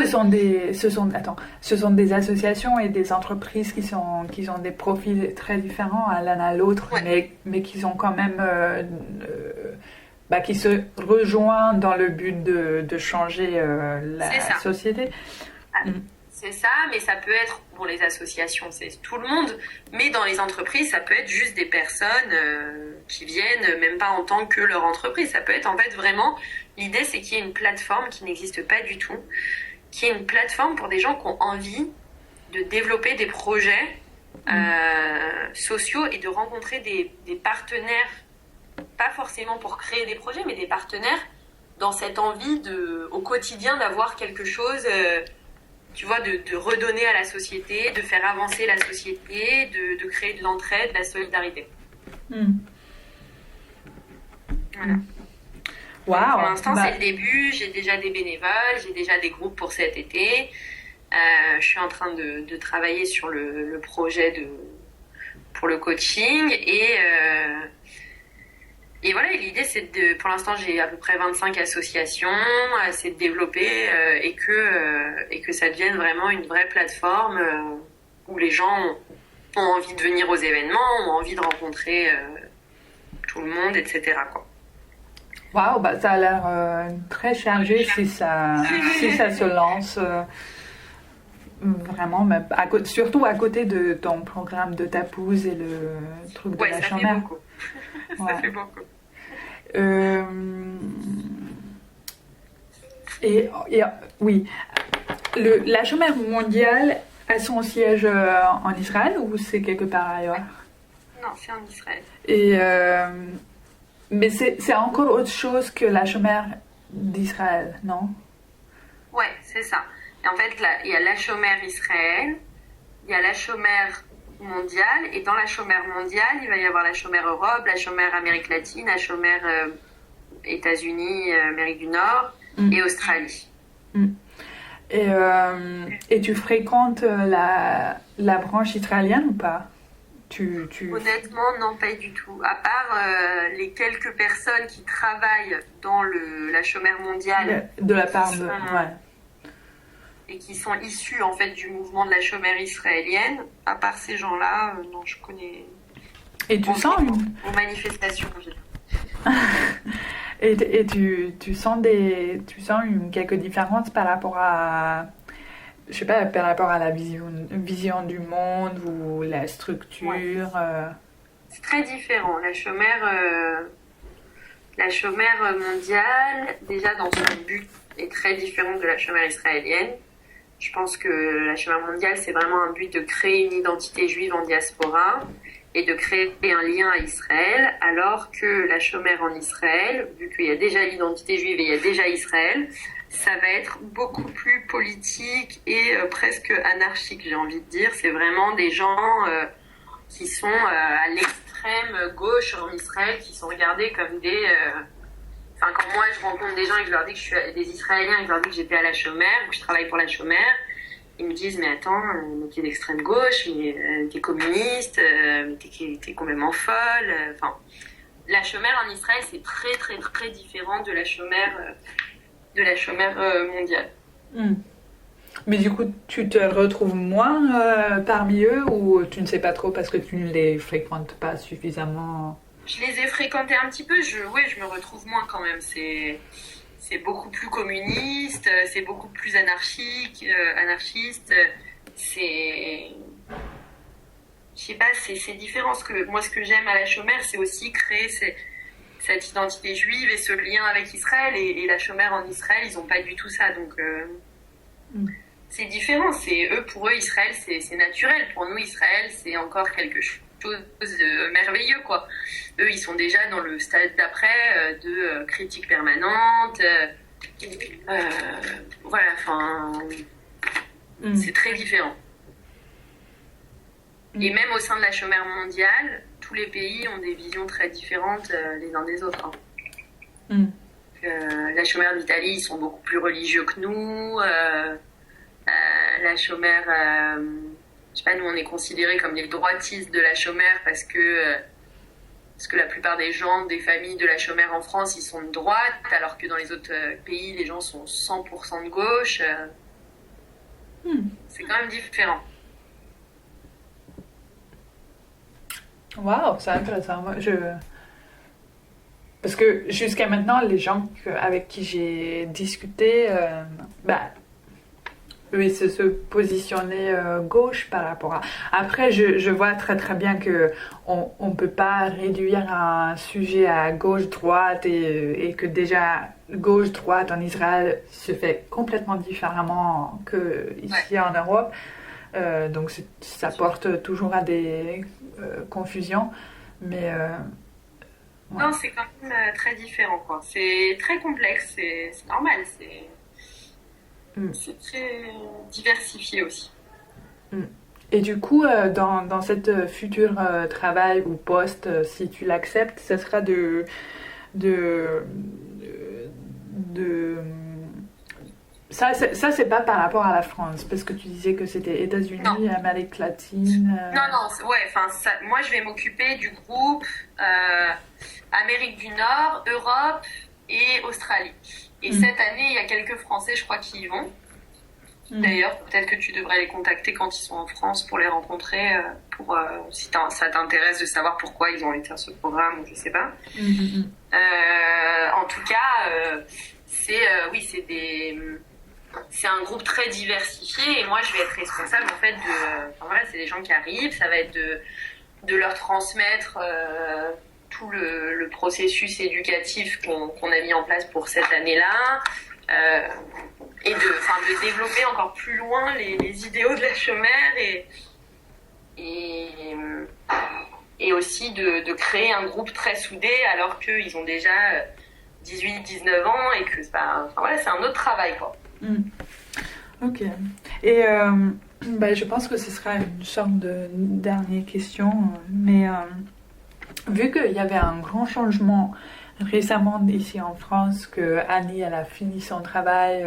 Speaker 1: ce sont des associations et des entreprises qui ont des profils très différents l'un à l'autre, mais qui sont quand même... qui se rejoignent dans le but de changer la société.
Speaker 2: C'est ça, mais ça peut être, pour les associations, c'est tout le monde, mais dans les entreprises, ça peut être juste des personnes qui viennent, même pas en tant que leur entreprise. Ça peut être en fait vraiment, l'idée c'est qu'il y ait une plateforme qui n'existe pas du tout, qui est une plateforme pour des gens qui ont envie de développer des projets sociaux et de rencontrer des partenaires, pas forcément pour créer des projets, mais des partenaires dans cette envie au quotidien d'avoir quelque chose, tu vois, de redonner à la société, de faire avancer la société, de créer de l'entraide, de la solidarité. Voilà.
Speaker 1: Wow.
Speaker 2: Pour l'instant, c'est le début. J'ai déjà des bénévoles, j'ai déjà des groupes pour cet été. Je suis en train de travailler sur le projet pour le coaching et voilà, et l'idée c'est pour l'instant j'ai à peu près 25 associations, c'est de développer et que ça devienne vraiment une vraie plateforme où les gens ont envie de venir aux événements, ont envie de rencontrer tout le monde, etc.
Speaker 1: Waouh, ça a l'air très chargé si ça se lance. Vraiment, mais surtout à côté de ton programme de Tapouze et le truc de la chambre.
Speaker 2: Ça fait beaucoup.
Speaker 1: Oui, la chômeur mondiale a son siège en Israël ou c'est quelque part ailleurs?
Speaker 2: Non, c'est en Israël.
Speaker 1: Mais c'est encore autre chose que la chômeur d'Israël, non?
Speaker 2: Ouais, c'est ça. Et en fait, là, il y a la chômeur Israël, il y a la chômeur mondiale, et dans la chômeur mondiale, il va y avoir la chômeur Europe, la chômeur Amérique latine, la chômeur États-Unis, Amérique du Nord et Australie.
Speaker 1: Et tu fréquentes la branche israélienne ou pas?
Speaker 2: Honnêtement, non, pas du tout. À part les quelques personnes qui travaillent dans la chômeur mondiale.
Speaker 1: De la part de...
Speaker 2: Et qui sont issus en fait du mouvement de la chômeur israélienne. À part ces gens-là, non, je connais.
Speaker 1: Et tu sens
Speaker 2: aux manifestations.
Speaker 1: Et tu sens quelques différences par rapport à, je sais pas, par rapport à la vision du monde ou la
Speaker 2: Ouais.
Speaker 1: structure.
Speaker 2: C'est très différent. La chômère mondiale, déjà dans son but, est très différente de la chômère israélienne. Je pense que la chômère mondiale, c'est vraiment un but de créer une identité juive en diaspora et de créer un lien à Israël, alors que la chômère en Israël, vu qu'il y a déjà l'identité juive et il y a déjà Israël, ça va être beaucoup plus politique et presque anarchique, j'ai envie de dire. C'est vraiment des gens qui sont à l'extrême gauche en Israël, qui sont regardés comme des... Enfin, quand moi je rencontre des gens et que je leur dis que je suis des Israéliens et que je leur dis que j'étais à la chômère, que je travaille pour la chômère, ils me disent mais attends, t'es d'extrême gauche, mais t'es communiste, mais t'es complètement folle. Enfin, la chômère en Israël c'est très très très différent de la chômère mondiale.
Speaker 1: Hmm. Mais du coup, tu te retrouves moins parmi eux ou tu ne sais pas trop parce que tu ne les fréquentes pas suffisamment?
Speaker 2: Je les ai fréquentés un petit peu, ouais, je me retrouve moins quand même. C'est beaucoup plus communiste, c'est beaucoup plus anarchiste. C'est, je sais pas, c'est différent. Moi, ce que j'aime à la chômère, c'est aussi créer cette identité juive et ce lien avec Israël. Et la chômère en Israël, ils ont pas du tout ça. Donc,
Speaker 1: Hmm.
Speaker 2: c'est différent. Pour eux, Israël, c'est naturel. Pour nous, Israël, c'est encore quelque chose de merveilleux, quoi. Eux, ils sont déjà dans le stade d'après de critique permanente. Euh, voilà, enfin,
Speaker 1: Hmm.
Speaker 2: c'est très différent. Et
Speaker 1: Hmm.
Speaker 2: même au sein de la chômère mondiale, tous les pays ont des visions très différentes les uns des autres. Hein.
Speaker 1: Hmm.
Speaker 2: La chômère d'Italie, ils sont beaucoup plus religieux que nous. La chômère, je sais pas, nous on est considérés comme les droitistes de la chômère parce que la plupart des gens, des familles de la chômère en France, ils sont de droite, alors que dans les autres pays, les gens sont 100% de gauche.
Speaker 1: Hmm.
Speaker 2: C'est quand même différent.
Speaker 1: Waouh, c'est intéressant. Parce que jusqu'à maintenant, les gens avec qui j'ai discuté, bah, eux, ils se positionnaient gauche par rapport à... Après, je vois très très bien que on peut pas réduire un sujet à gauche-droite et que déjà gauche-droite en Israël se fait complètement différemment que
Speaker 2: Ouais,
Speaker 1: ici en Europe. Donc ça porte toujours à des confusions. Mais ouais.
Speaker 2: non, c'est quand même très différent, quoi. C'est très complexe, c'est normal,
Speaker 1: Mm.
Speaker 2: c'est très diversifié aussi.
Speaker 1: Mm. Et du coup, dans cette future travail ou poste, si tu l'acceptes, ce sera de, de ça, c'est pas par rapport à la France, parce que tu disais que c'était
Speaker 2: Non,
Speaker 1: États-Unis, Amérique latine.
Speaker 2: non, ouais, enfin, moi je vais m'occuper du groupe Amérique du Nord, Europe et Australie. Et
Speaker 1: Mm.
Speaker 2: cette année, il y a quelques Français, je crois, qui y vont.
Speaker 1: Mm.
Speaker 2: D'ailleurs, peut-être que tu devrais les contacter quand ils sont en France pour les rencontrer, si ça t'intéresse de savoir pourquoi ils ont été à ce programme ou je sais pas.
Speaker 1: Mm, mm, mm.
Speaker 2: En tout cas, oui, c'est un groupe très diversifié et moi je vais être responsable en fait enfin voilà, c'est des gens qui arrivent, ça va être de leur transmettre tout le processus éducatif qu'on a mis en place pour cette année-là. Euh, et de développer encore plus loin les idéaux de la chômère et, et aussi de créer un groupe très soudé alors qu'ils ont déjà 18-19 ans et que enfin, voilà, c'est un autre travail, quoi.
Speaker 1: Mm. Ok. Et bah, je pense que ce sera une sorte de dernière question, mais vu qu'il y avait un grand changement récemment ici en France, que Annie elle a fini son travail,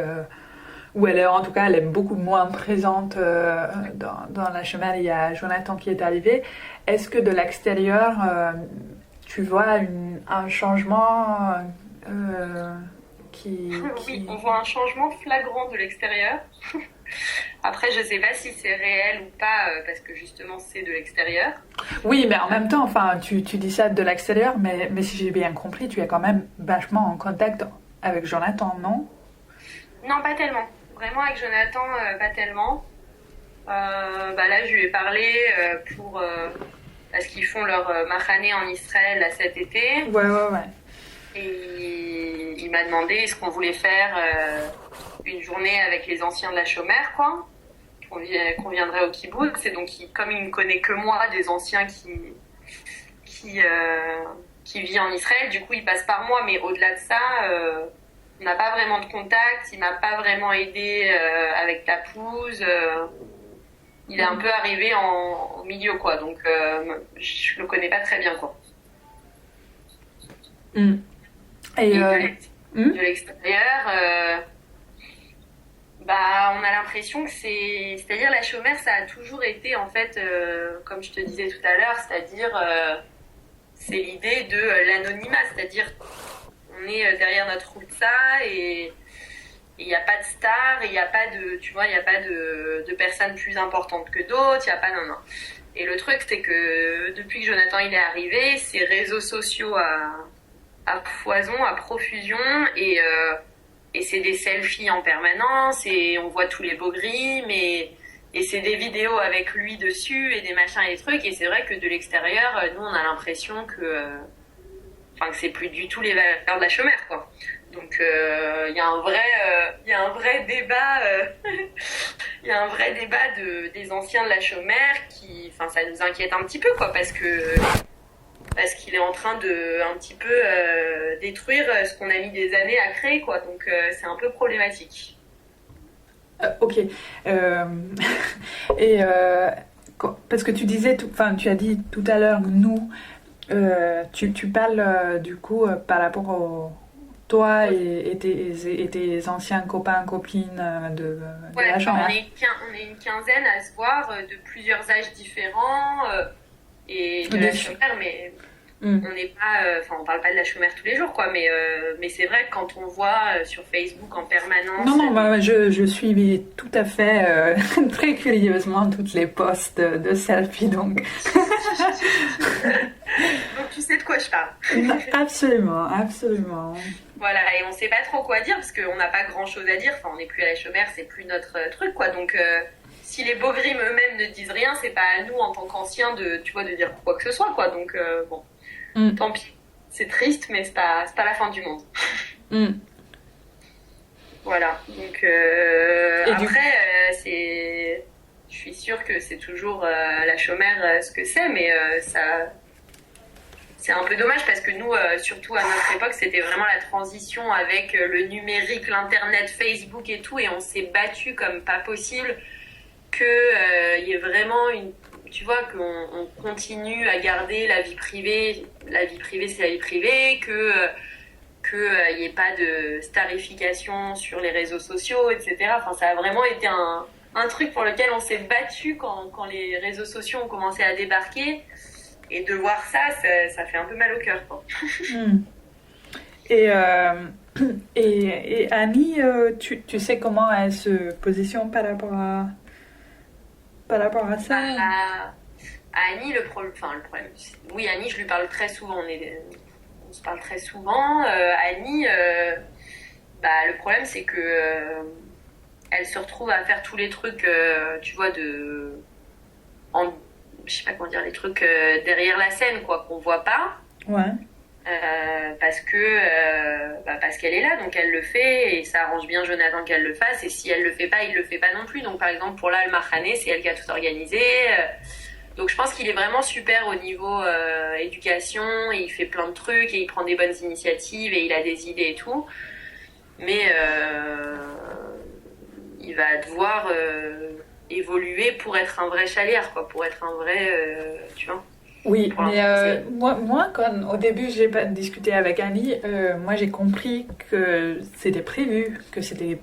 Speaker 1: ou elle est en tout cas elle est beaucoup moins présente dans la chemin, il y a Jonathan qui est arrivé. Est-ce que de l'extérieur tu vois un changement
Speaker 2: Oui, on voit un changement flagrant de l'extérieur. Après, je sais pas si c'est réel ou pas, parce que justement, c'est de l'extérieur.
Speaker 1: Oui, mais en même temps, enfin, tu dis ça de l'extérieur, mais si j'ai bien compris, tu es quand même vachement en contact avec Jonathan, non?
Speaker 2: Non, pas tellement. Vraiment, avec Jonathan, pas tellement. Là, je lui ai parlé parce qu'ils font leur machané en Israël là, cet été.
Speaker 1: Ouais.
Speaker 2: Et il m'a demandé ce qu'on voulait faire une journée avec les anciens de la chômère, quoi. Qu'on viendrait au kibbutz. Et donc, comme il ne connaît que moi, des anciens qui vit en Israël, du coup, il passe par moi. Mais au-delà de ça, on n'a pas vraiment de contact. Il m'a pas vraiment aidé avec ta pousse. Il est un peu arrivé au milieu, quoi. Donc, je le connais pas très bien, quoi.
Speaker 1: Mm. Et
Speaker 2: de l'extérieur, on a l'impression que c'est-à-dire la chômère, ça a toujours été, en fait, comme je te disais tout à l'heure, c'est-à-dire, c'est l'idée de l'anonymat, c'est-à-dire, on est derrière notre routsa et il n'y a pas de star, il n'y a pas de, tu vois, il n'y a pas de personnes plus importantes que d'autres, il n'y a pas, non. Et le truc, c'est que depuis que Jonathan il est arrivé, ces réseaux sociaux à foison, à profusion, et c'est des selfies en permanence, et on voit tous les beaux grims, et c'est des vidéos avec lui dessus, et des machins et des trucs, et c'est vrai que de l'extérieur, nous on a l'impression que c'est plus du tout les valeurs de la chômère, quoi. Donc il y a un vrai débat il y a un vrai débat des anciens de la chômère qui ça nous inquiète un petit peu, quoi, parce qu'il est en train de un petit peu détruire ce qu'on a mis des années à créer, quoi. Donc c'est un peu problématique.
Speaker 1: Ok. Et parce que tu disais, tu as dit tout à l'heure, nous, tu parles du coup par rapport au toi et tes anciens copains, copines de la chambre.
Speaker 2: On est une quinzaine à se voir de plusieurs âges différents et de la chômère, mais on n'est pas, on parle pas de la chômère tous les jours, quoi, mais c'est vrai que quand on voit sur Facebook en permanence.
Speaker 1: Non, je suis tout à fait très curieusement toutes les posts de selfies, donc.
Speaker 2: Donc tu sais de quoi je parle.
Speaker 1: Absolument.
Speaker 2: Voilà, et on sait pas trop quoi dire parce qu'on n'a pas grand chose à dire. On n'est plus à la chômère, c'est plus notre truc, quoi. Donc si les beaux grims eux-mêmes ne disent rien, c'est pas à nous en tant qu'anciens de dire quoi que ce soit, quoi. Donc tant pis. C'est triste, mais c'est pas la fin du monde. Voilà. Donc après, je suis sûre que c'est toujours la chômère ce que c'est, mais c'est un peu dommage parce que nous, surtout à notre époque, c'était vraiment la transition avec le numérique, l'internet, Facebook et tout, et on s'est battu comme pas possible qu'il y ait vraiment tu vois, qu'on continue à garder la vie privée. La vie privée, c'est la vie privée, qu'il n'y ait pas de starification sur les réseaux sociaux, etc. Ça a vraiment été un truc pour lequel on s'est battu quand les réseaux sociaux ont commencé à débarquer. Et de voir ça fait un peu mal au cœur, quoi.
Speaker 1: Et Annie, tu sais comment elle se positionne par rapport à ça?
Speaker 2: Annie, le problème, oui, Annie, je lui parle très souvent. On se parle très souvent. Annie, le problème, c'est que elle se retrouve à faire tous les trucs, tu vois, je sais pas comment dire, les trucs derrière la scène, quoi, qu'on voit pas.
Speaker 1: Ouais.
Speaker 2: Parce qu'elle est là, donc elle le fait, et ça arrange bien Jonathan qu'elle le fasse, et si elle le fait pas, il le fait pas non plus. Donc par exemple pour là le Mahané, c'est elle qui a tout organisé. Donc je pense qu'il est vraiment super au niveau éducation, et il fait plein de trucs, et il prend des bonnes initiatives, et il a des idées et tout. Mais il va devoir évoluer pour être un vrai chaliard, quoi, pour être un vrai, tu vois.
Speaker 1: Oui, mais moi, quand au début j'ai discuté avec Annie, moi j'ai compris que c'était prévu, que c'était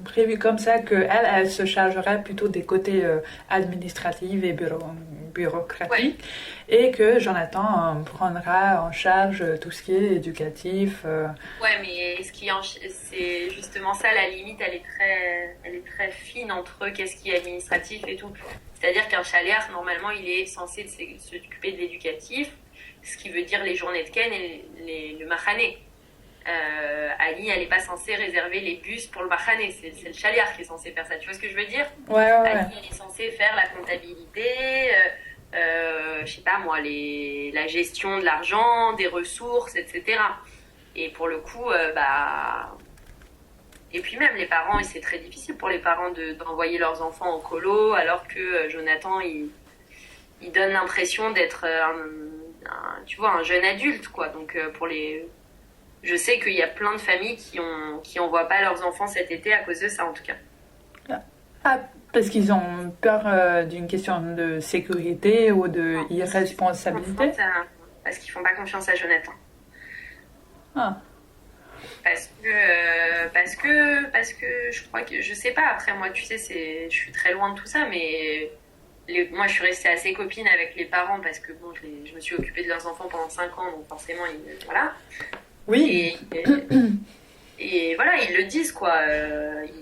Speaker 1: prévu comme ça qu'elle, elle se chargerait plutôt des côtés administratifs et bureaucratiques, et que Jonathan prendra en charge tout ce qui est éducatif.
Speaker 2: Ouais, mais c'est justement ça, la limite, elle est très fine entre qu'est-ce qui est administratif et tout. C'est-à-dire qu'un chaliar, normalement, il est censé s'occuper de l'éducatif, ce qui veut dire les journées de Ken et le mahané. Ali, elle n'est pas censée réserver les bus pour le mahané, c'est le chaliar qui est censé faire ça. Tu vois ce que je veux dire?
Speaker 1: Ouais.
Speaker 2: Ali, elle est censée faire la comptabilité, je sais pas moi, la gestion de l'argent, des ressources, etc. Et pour le coup, et puis même les parents, et c'est très difficile pour les parents d'envoyer leurs enfants en colo, alors que Jonathan, il donne l'impression d'être tu vois, un jeune adulte, quoi. Donc je sais qu'il y a plein de familles qui envoient pas leurs enfants cet été à cause de ça, en tout cas.
Speaker 1: Ah, parce qu'ils ont peur d'une question de sécurité ou de irresponsabilité.
Speaker 2: Parce qu'ils font pas confiance à Jonathan.
Speaker 1: Ah.
Speaker 2: Parce que je crois que, je sais pas, après moi, tu sais, je suis très loin de tout ça, mais moi je suis restée assez copine avec les parents parce que bon, je me suis occupée de leurs enfants pendant 5 ans, donc forcément, voilà.
Speaker 1: Oui.
Speaker 2: Et voilà, ils le disent, quoi.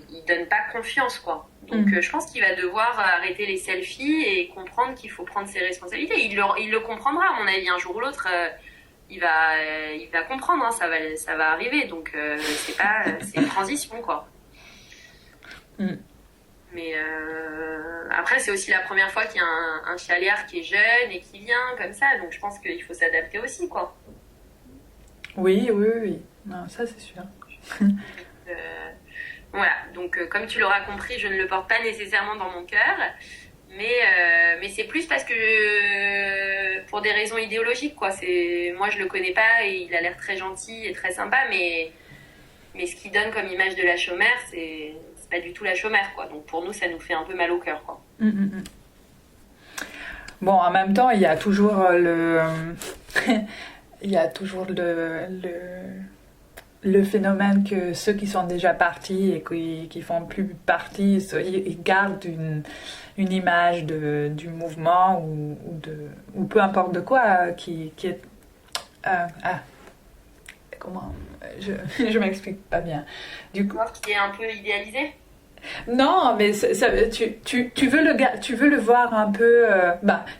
Speaker 2: Ils donnent pas confiance, quoi. Donc je pense qu'il va devoir arrêter les selfies et comprendre qu'il faut prendre ses responsabilités. Il le comprendra, à mon avis, un jour ou l'autre. Il va comprendre, hein, ça va arriver. Donc c'est une transition, quoi. Mais après, c'est aussi la première fois qu'il y a un chaliar qui est jeune et qui vient comme ça. Donc je pense qu'il faut s'adapter aussi, quoi.
Speaker 1: Oui. Non, ça c'est sûr.
Speaker 2: Voilà, donc comme tu l'auras compris, je ne le porte pas nécessairement dans mon cœur, mais c'est plus parce que pour des raisons idéologiques, quoi. Moi je le connais pas et il a l'air très gentil et très sympa, mais ce qu'il donne comme image de la chômère, c'est pas du tout la chômère, quoi. Donc pour nous, ça nous fait un peu mal au cœur, quoi.
Speaker 1: Bon, en même temps, il y a toujours le phénomène que ceux qui sont déjà partis et qui font plus partie, ils gardent une image du mouvement ou peu importe de quoi qui est comment je m'explique pas bien. Du coup,
Speaker 2: qui est un peu idéalisé.
Speaker 1: Non, mais tu veux le voir un peu.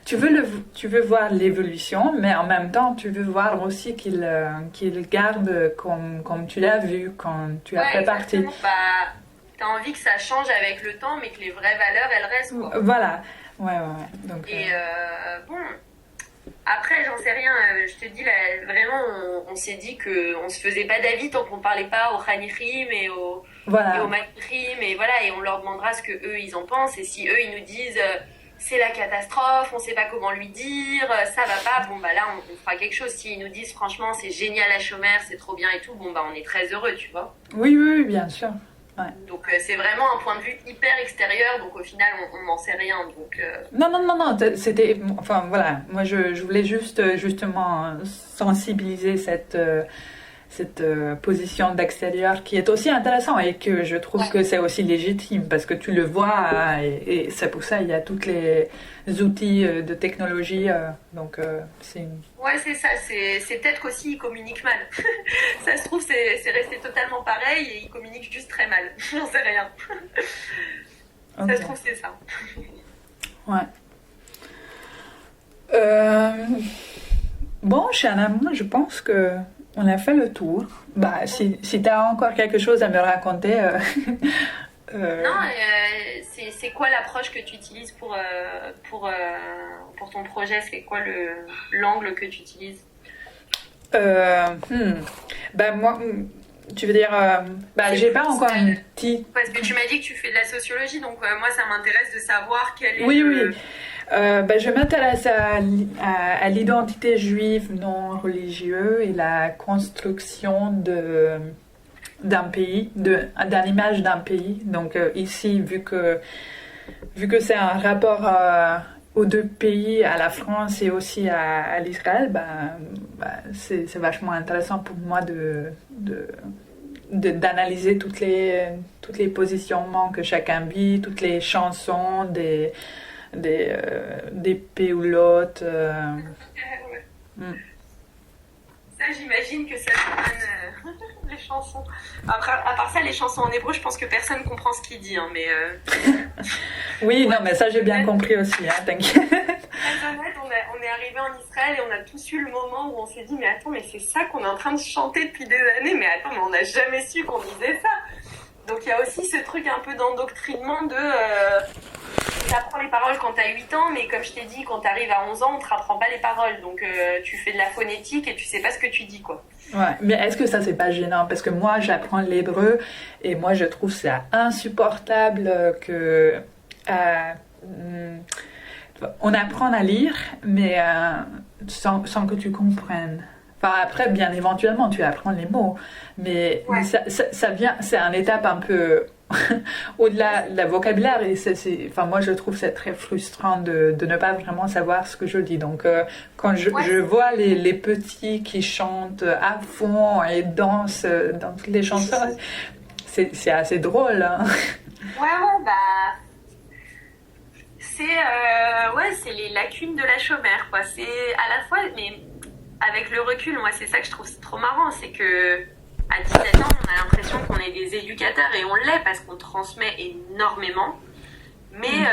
Speaker 1: Tu veux voir l'évolution, mais en même temps, tu veux voir aussi qu'il garde comme tu l'as vu quand tu as fait partie.
Speaker 2: T'as envie que ça change avec le temps, mais que les vraies valeurs, elles restent, quoi.
Speaker 1: Voilà. Ouais. Donc,
Speaker 2: bon. Après, j'en sais rien. Je te dis, là, vraiment, on s'est dit qu'on se faisait pas d'avis tant qu'on parlait pas aux Khanirim et aux Maghrib, et voilà, et on leur demandera ce que eux ils en pensent. Et si eux ils nous disent c'est la catastrophe, on sait pas comment lui dire, ça va pas, bon bah là on fera quelque chose. S'ils nous disent franchement c'est génial la chômère, c'est trop bien et tout, bon bah on est très heureux, tu vois.
Speaker 1: Oui, bien sûr. Ouais.
Speaker 2: Donc c'est vraiment un point de vue hyper extérieur, donc au final on n'en sait rien. Donc,
Speaker 1: Non, c'était... Enfin voilà, moi je voulais justement sensibiliser cette position d'extérieur qui est aussi intéressant et que je trouve que c'est aussi légitime parce que tu le vois et c'est pour ça il y a tous les outils de technologie donc c'est...
Speaker 2: Ouais, c'est ça, c'est peut-être qu'aussi ils communiquent mal. Ça se trouve c'est resté totalement pareil et ils communiquent juste très mal. J'en sais rien. Okay. Ça se trouve c'est ça.
Speaker 1: Ouais. Bon, Shanna, moi je pense que on a fait le tour. Si tu as encore quelque chose à me raconter.
Speaker 2: Non, c'est quoi l'approche que tu utilises pour ton projet? C'est quoi l'angle que tu utilises?
Speaker 1: Moi, tu veux dire... j'ai pas encore un petit...
Speaker 2: Parce que tu m'as dit que tu fais de la sociologie, donc moi ça m'intéresse de savoir quel est
Speaker 1: Oui. Je m'intéresse à l'identité juive non religieuse et la construction d'un pays, d'une image d'un pays. Donc ici, vu que c'est un rapport aux deux pays, à la France et aussi à l'Israël, c'est vachement intéressant pour moi d'analyser toutes tous les positionnements que chacun vit, toutes les chansons des péoulottes.
Speaker 2: Ouais.
Speaker 1: Mm.
Speaker 2: Ça, j'imagine que ça donne les chansons. Après, à part ça, les chansons en hébreu, je pense que personne comprend ce qu'il dit. Hein, mais
Speaker 1: Oui, non, mais ça j'ai bien compris aussi, hein, t'inquiète.
Speaker 2: très honnête, on est arrivé en Israël et on a tous eu le moment où on s'est dit mais attends, mais c'est ça qu'on est en train de chanter depuis des années, mais attends, mais on n'a jamais su qu'on disait ça. Donc il y a aussi ce truc un peu d'endoctrinement de t'apprends les paroles quand t'as 8 ans, mais comme je t'ai dit, quand t'arrives à 11 ans, on te apprend pas les paroles. Donc tu fais de la phonétique et tu sais pas ce que tu dis, quoi.
Speaker 1: Ouais, mais est-ce que ça c'est pas gênant? Parce que moi j'apprends l'hébreu et moi je trouve ça insupportable que on apprend à lire, mais sans que tu comprennes. Enfin, après, bien éventuellement, tu apprends les mots, mais
Speaker 2: Ouais.
Speaker 1: ça vient, c'est une étape un peu au-delà de la vocabulaire, et enfin, moi je trouve c'est très frustrant de ne pas vraiment savoir ce que je dis. Donc, quand je vois les petits qui chantent à fond et dansent dans toutes les chansons, c'est assez drôle, hein.
Speaker 2: Ouais, bah. C'est les lacunes de la chômère, quoi. C'est à la fois, mais avec le recul, moi, c'est ça que je trouve trop marrant, c'est que à 17 ans, on a l'impression qu'on est des éducateurs et on l'est parce qu'on transmet énormément, mais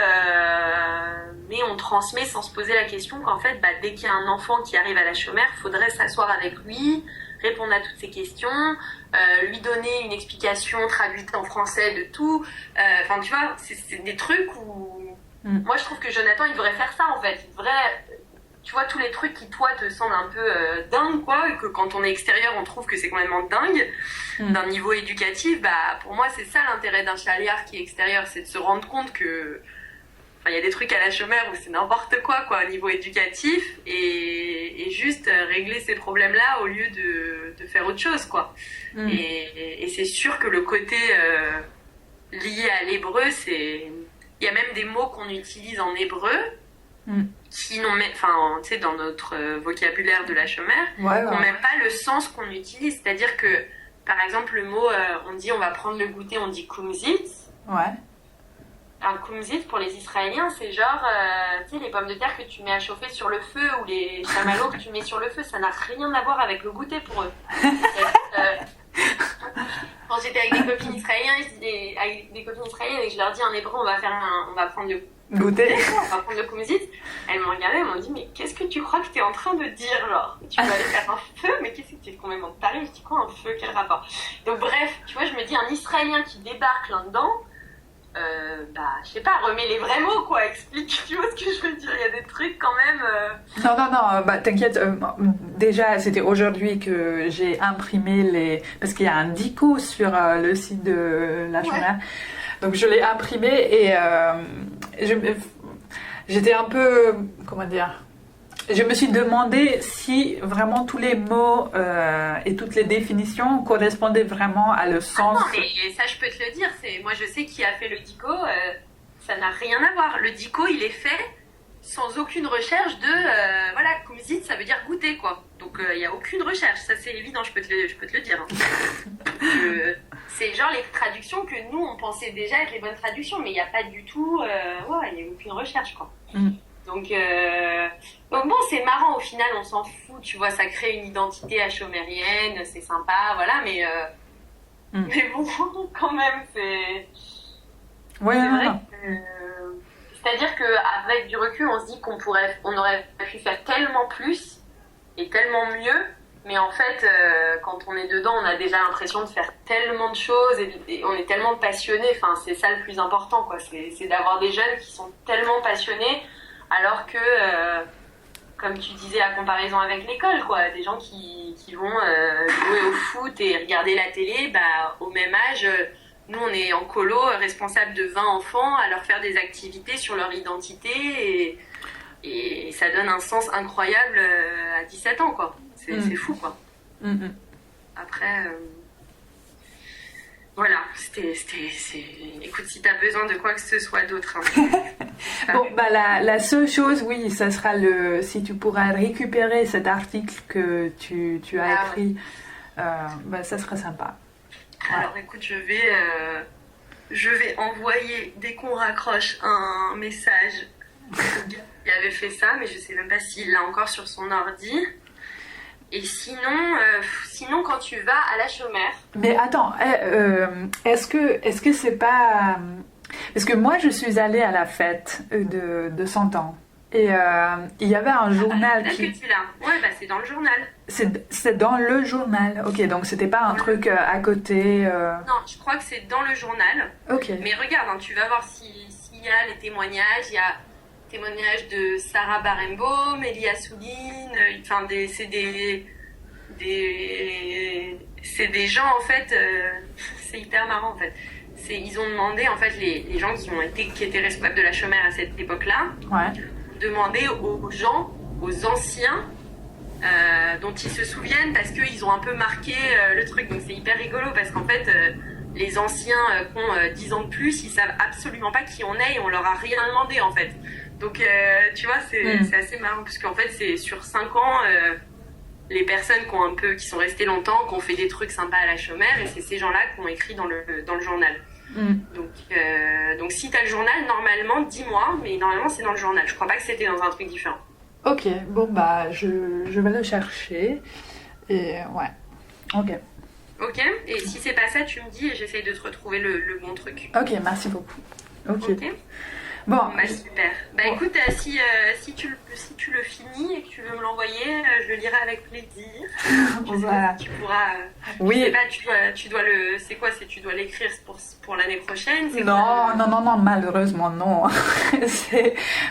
Speaker 2: on transmet sans se poser la question qu'en fait, bah, dès qu'il y a un enfant qui arrive à la chômère, il faudrait s'asseoir avec lui, répondre à toutes ses questions, lui donner une explication traduite en français de tout. Enfin, tu vois, c'est des trucs où moi, je trouve que Jonathan, il devrait faire ça, en fait. Il devrait, tu vois, tous les trucs qui, toi, te semblent un peu dingues, quoi, et que quand on est extérieur, on trouve que c'est complètement dingue, d'un niveau éducatif, bah, pour moi, c'est ça l'intérêt d'un chaliard qui est extérieur, c'est de se rendre compte que, enfin, il y a des trucs à la chômère où c'est n'importe quoi, au niveau éducatif, et juste régler ces problèmes-là au lieu de faire autre chose, quoi. Et c'est sûr que le côté lié à l'hébreu, c'est... Il y a même des mots qu'on utilise en hébreu qui n'ont même, enfin, tu sais, dans notre vocabulaire de la chômère, qui n'ont même pas le sens qu'on utilise. C'est-à-dire que, par exemple, le mot, on dit on va prendre le goûter, on dit kumzit.
Speaker 1: Ouais.
Speaker 2: Un kumzit, pour les Israéliens, c'est genre, tu sais, les pommes de terre que tu mets à chauffer sur le feu ou les chamallows que tu mets sur le feu, ça n'a rien à voir avec le goûter pour eux. Quand j'étais avec des copines israéliennes, et je leur dis en hébreu, on va prendre le
Speaker 1: Goûter.
Speaker 2: On va prendre le kumzit. Elles m'ont regardé, elles m'ont dit, mais qu'est-ce que tu crois que t'es en train de dire, genre? Tu vas aller faire un feu, mais qu'est-ce que tu es complètement taré? Je dis quoi, un feu? Quel rapport? Donc bref, tu vois, je me dis, un Israélien qui débarque là-dedans, je sais pas, remets les vrais mots, quoi, explique, tu vois ce que je veux dire? Il y a des trucs quand même...
Speaker 1: Non, bah t'inquiète, déjà c'était aujourd'hui que j'ai imprimé parce qu'il y a un dico sur le site de la chômeur, donc je l'ai imprimé et j'étais un peu, comment dire, je me suis demandé si vraiment tous les mots et toutes les définitions correspondaient vraiment à le sens.
Speaker 2: Ah non, mais ça je peux te le dire, moi je sais qui a fait le dico, ça n'a rien à voir. Le dico il est fait sans aucune recherche de, voilà, kumzit ça veut dire goûter, quoi. Donc il n'y a aucune recherche, ça c'est évident, je peux te le dire. Hein. C'est genre les traductions que nous on pensait déjà être les bonnes traductions, mais il n'y a pas du tout, il n'y a aucune recherche, quoi. Donc bon, c'est marrant, au final on s'en fout, tu vois, ça crée une identité achomérienne, c'est sympa, voilà, mais bon, quand même, c'est
Speaker 1: Ouais,
Speaker 2: vrai que... C'est-à-dire qu'avec du recul, on se dit qu'on aurait pu faire tellement plus et tellement mieux, mais en fait, quand on est dedans, on a déjà l'impression de faire tellement de choses et on est tellement passionnés, enfin, c'est ça le plus important, quoi, c'est d'avoir des jeunes qui sont tellement passionnés, alors que, comme tu disais, à comparaison avec l'école, quoi, des gens qui vont jouer au foot et regarder la télé, bah, au même âge, nous on est en colo, responsable de 20 enfants, à leur faire des activités sur leur identité, et ça donne un sens incroyable à 17 ans, quoi. C'est fou, quoi. Après... Voilà, écoute, si t'as besoin de quoi que ce soit d'autre. Hein.
Speaker 1: Bon, bah la seule chose, oui, ça sera si tu pourras récupérer cet article que tu as écrit, bah ça sera sympa.
Speaker 2: Alors écoute, je vais je vais envoyer, dès qu'on raccroche, un message au gars qui avait fait ça, mais je sais même pas s'il l'a encore sur son ordi. Et sinon, quand tu vas à la chômère...
Speaker 1: Mais attends, est-ce que c'est pas... Parce que moi, je suis allée à la fête de 100 ans. Et il y avait un journal
Speaker 2: qui... que tu l'as. Ouais, bah c'est dans le journal.
Speaker 1: C'est dans le journal. Ok, donc c'était pas un truc à côté...
Speaker 2: Non, je crois que c'est dans le journal.
Speaker 1: Ok.
Speaker 2: Mais regarde, hein, tu vas voir s'il y a les témoignages. Il y a témoignages de Sarah Barenbaum, Elia Souline. Enfin, c'est des gens, en fait... c'est hyper marrant, en fait. Ils ont demandé, en fait, les gens qui étaient responsables de la chômère à cette époque-là, demander aux gens, aux anciens, dont ils se souviennent parce qu'ils ont un peu marqué le truc. Donc c'est hyper rigolo parce qu'en fait, les anciens qui ont 10 ans de plus, ils savent absolument pas qui on est et on leur a rien demandé, en fait. Donc, tu vois, c'est assez marrant parce qu'en fait, c'est sur 5 ans... les personnes qui sont restées longtemps, qui ont fait des trucs sympas à la chômère, et c'est ces gens-là qui ont écrit dans le journal. Donc si t'as le journal, normalement, dis-moi, mais normalement c'est dans le journal. Je crois pas que c'était dans un truc différent.
Speaker 1: Ok, bon bah je vais le chercher, et ouais, ok.
Speaker 2: Ok, et si c'est pas ça, tu me dis et j'essaye de te retrouver le bon truc.
Speaker 1: Ok, merci beaucoup. Ok.
Speaker 2: Bon, bah super. Bah écoute, si tu le finis et que tu veux me l'envoyer, je le lirai avec plaisir.
Speaker 1: Voilà.
Speaker 2: Tu pourras.
Speaker 1: Oui.
Speaker 2: Je sais pas, tu dois le. C'est quoi? Tu dois l'écrire pour l'année prochaine?
Speaker 1: Non, malheureusement non.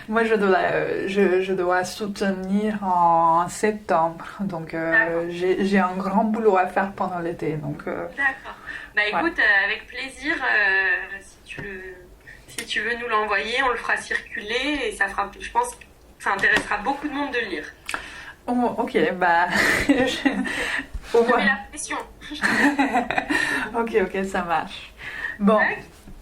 Speaker 1: Moi je dois soutenir en septembre, donc j'ai un grand boulot à faire pendant l'été, donc.
Speaker 2: D'accord. Bah écoute, avec plaisir, si tu veux nous l'envoyer, on le fera circuler et je pense que ça intéressera beaucoup de monde de le lire.
Speaker 1: Oh, ok, bah...
Speaker 2: Je te mets la pression.
Speaker 1: Ok, ça marche. Bon,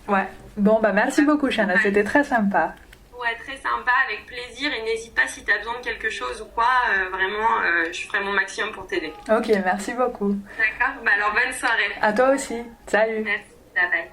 Speaker 1: ouais. Bon, bah merci beaucoup, Shana, c'était très sympa.
Speaker 2: Ouais, très sympa, avec plaisir. Et n'hésite pas si tu as besoin de quelque chose ou quoi, vraiment, je ferai mon maximum pour t'aider.
Speaker 1: Ok, merci beaucoup.
Speaker 2: D'accord, bah alors bonne soirée.
Speaker 1: À toi aussi, salut.
Speaker 2: Merci, bye bye.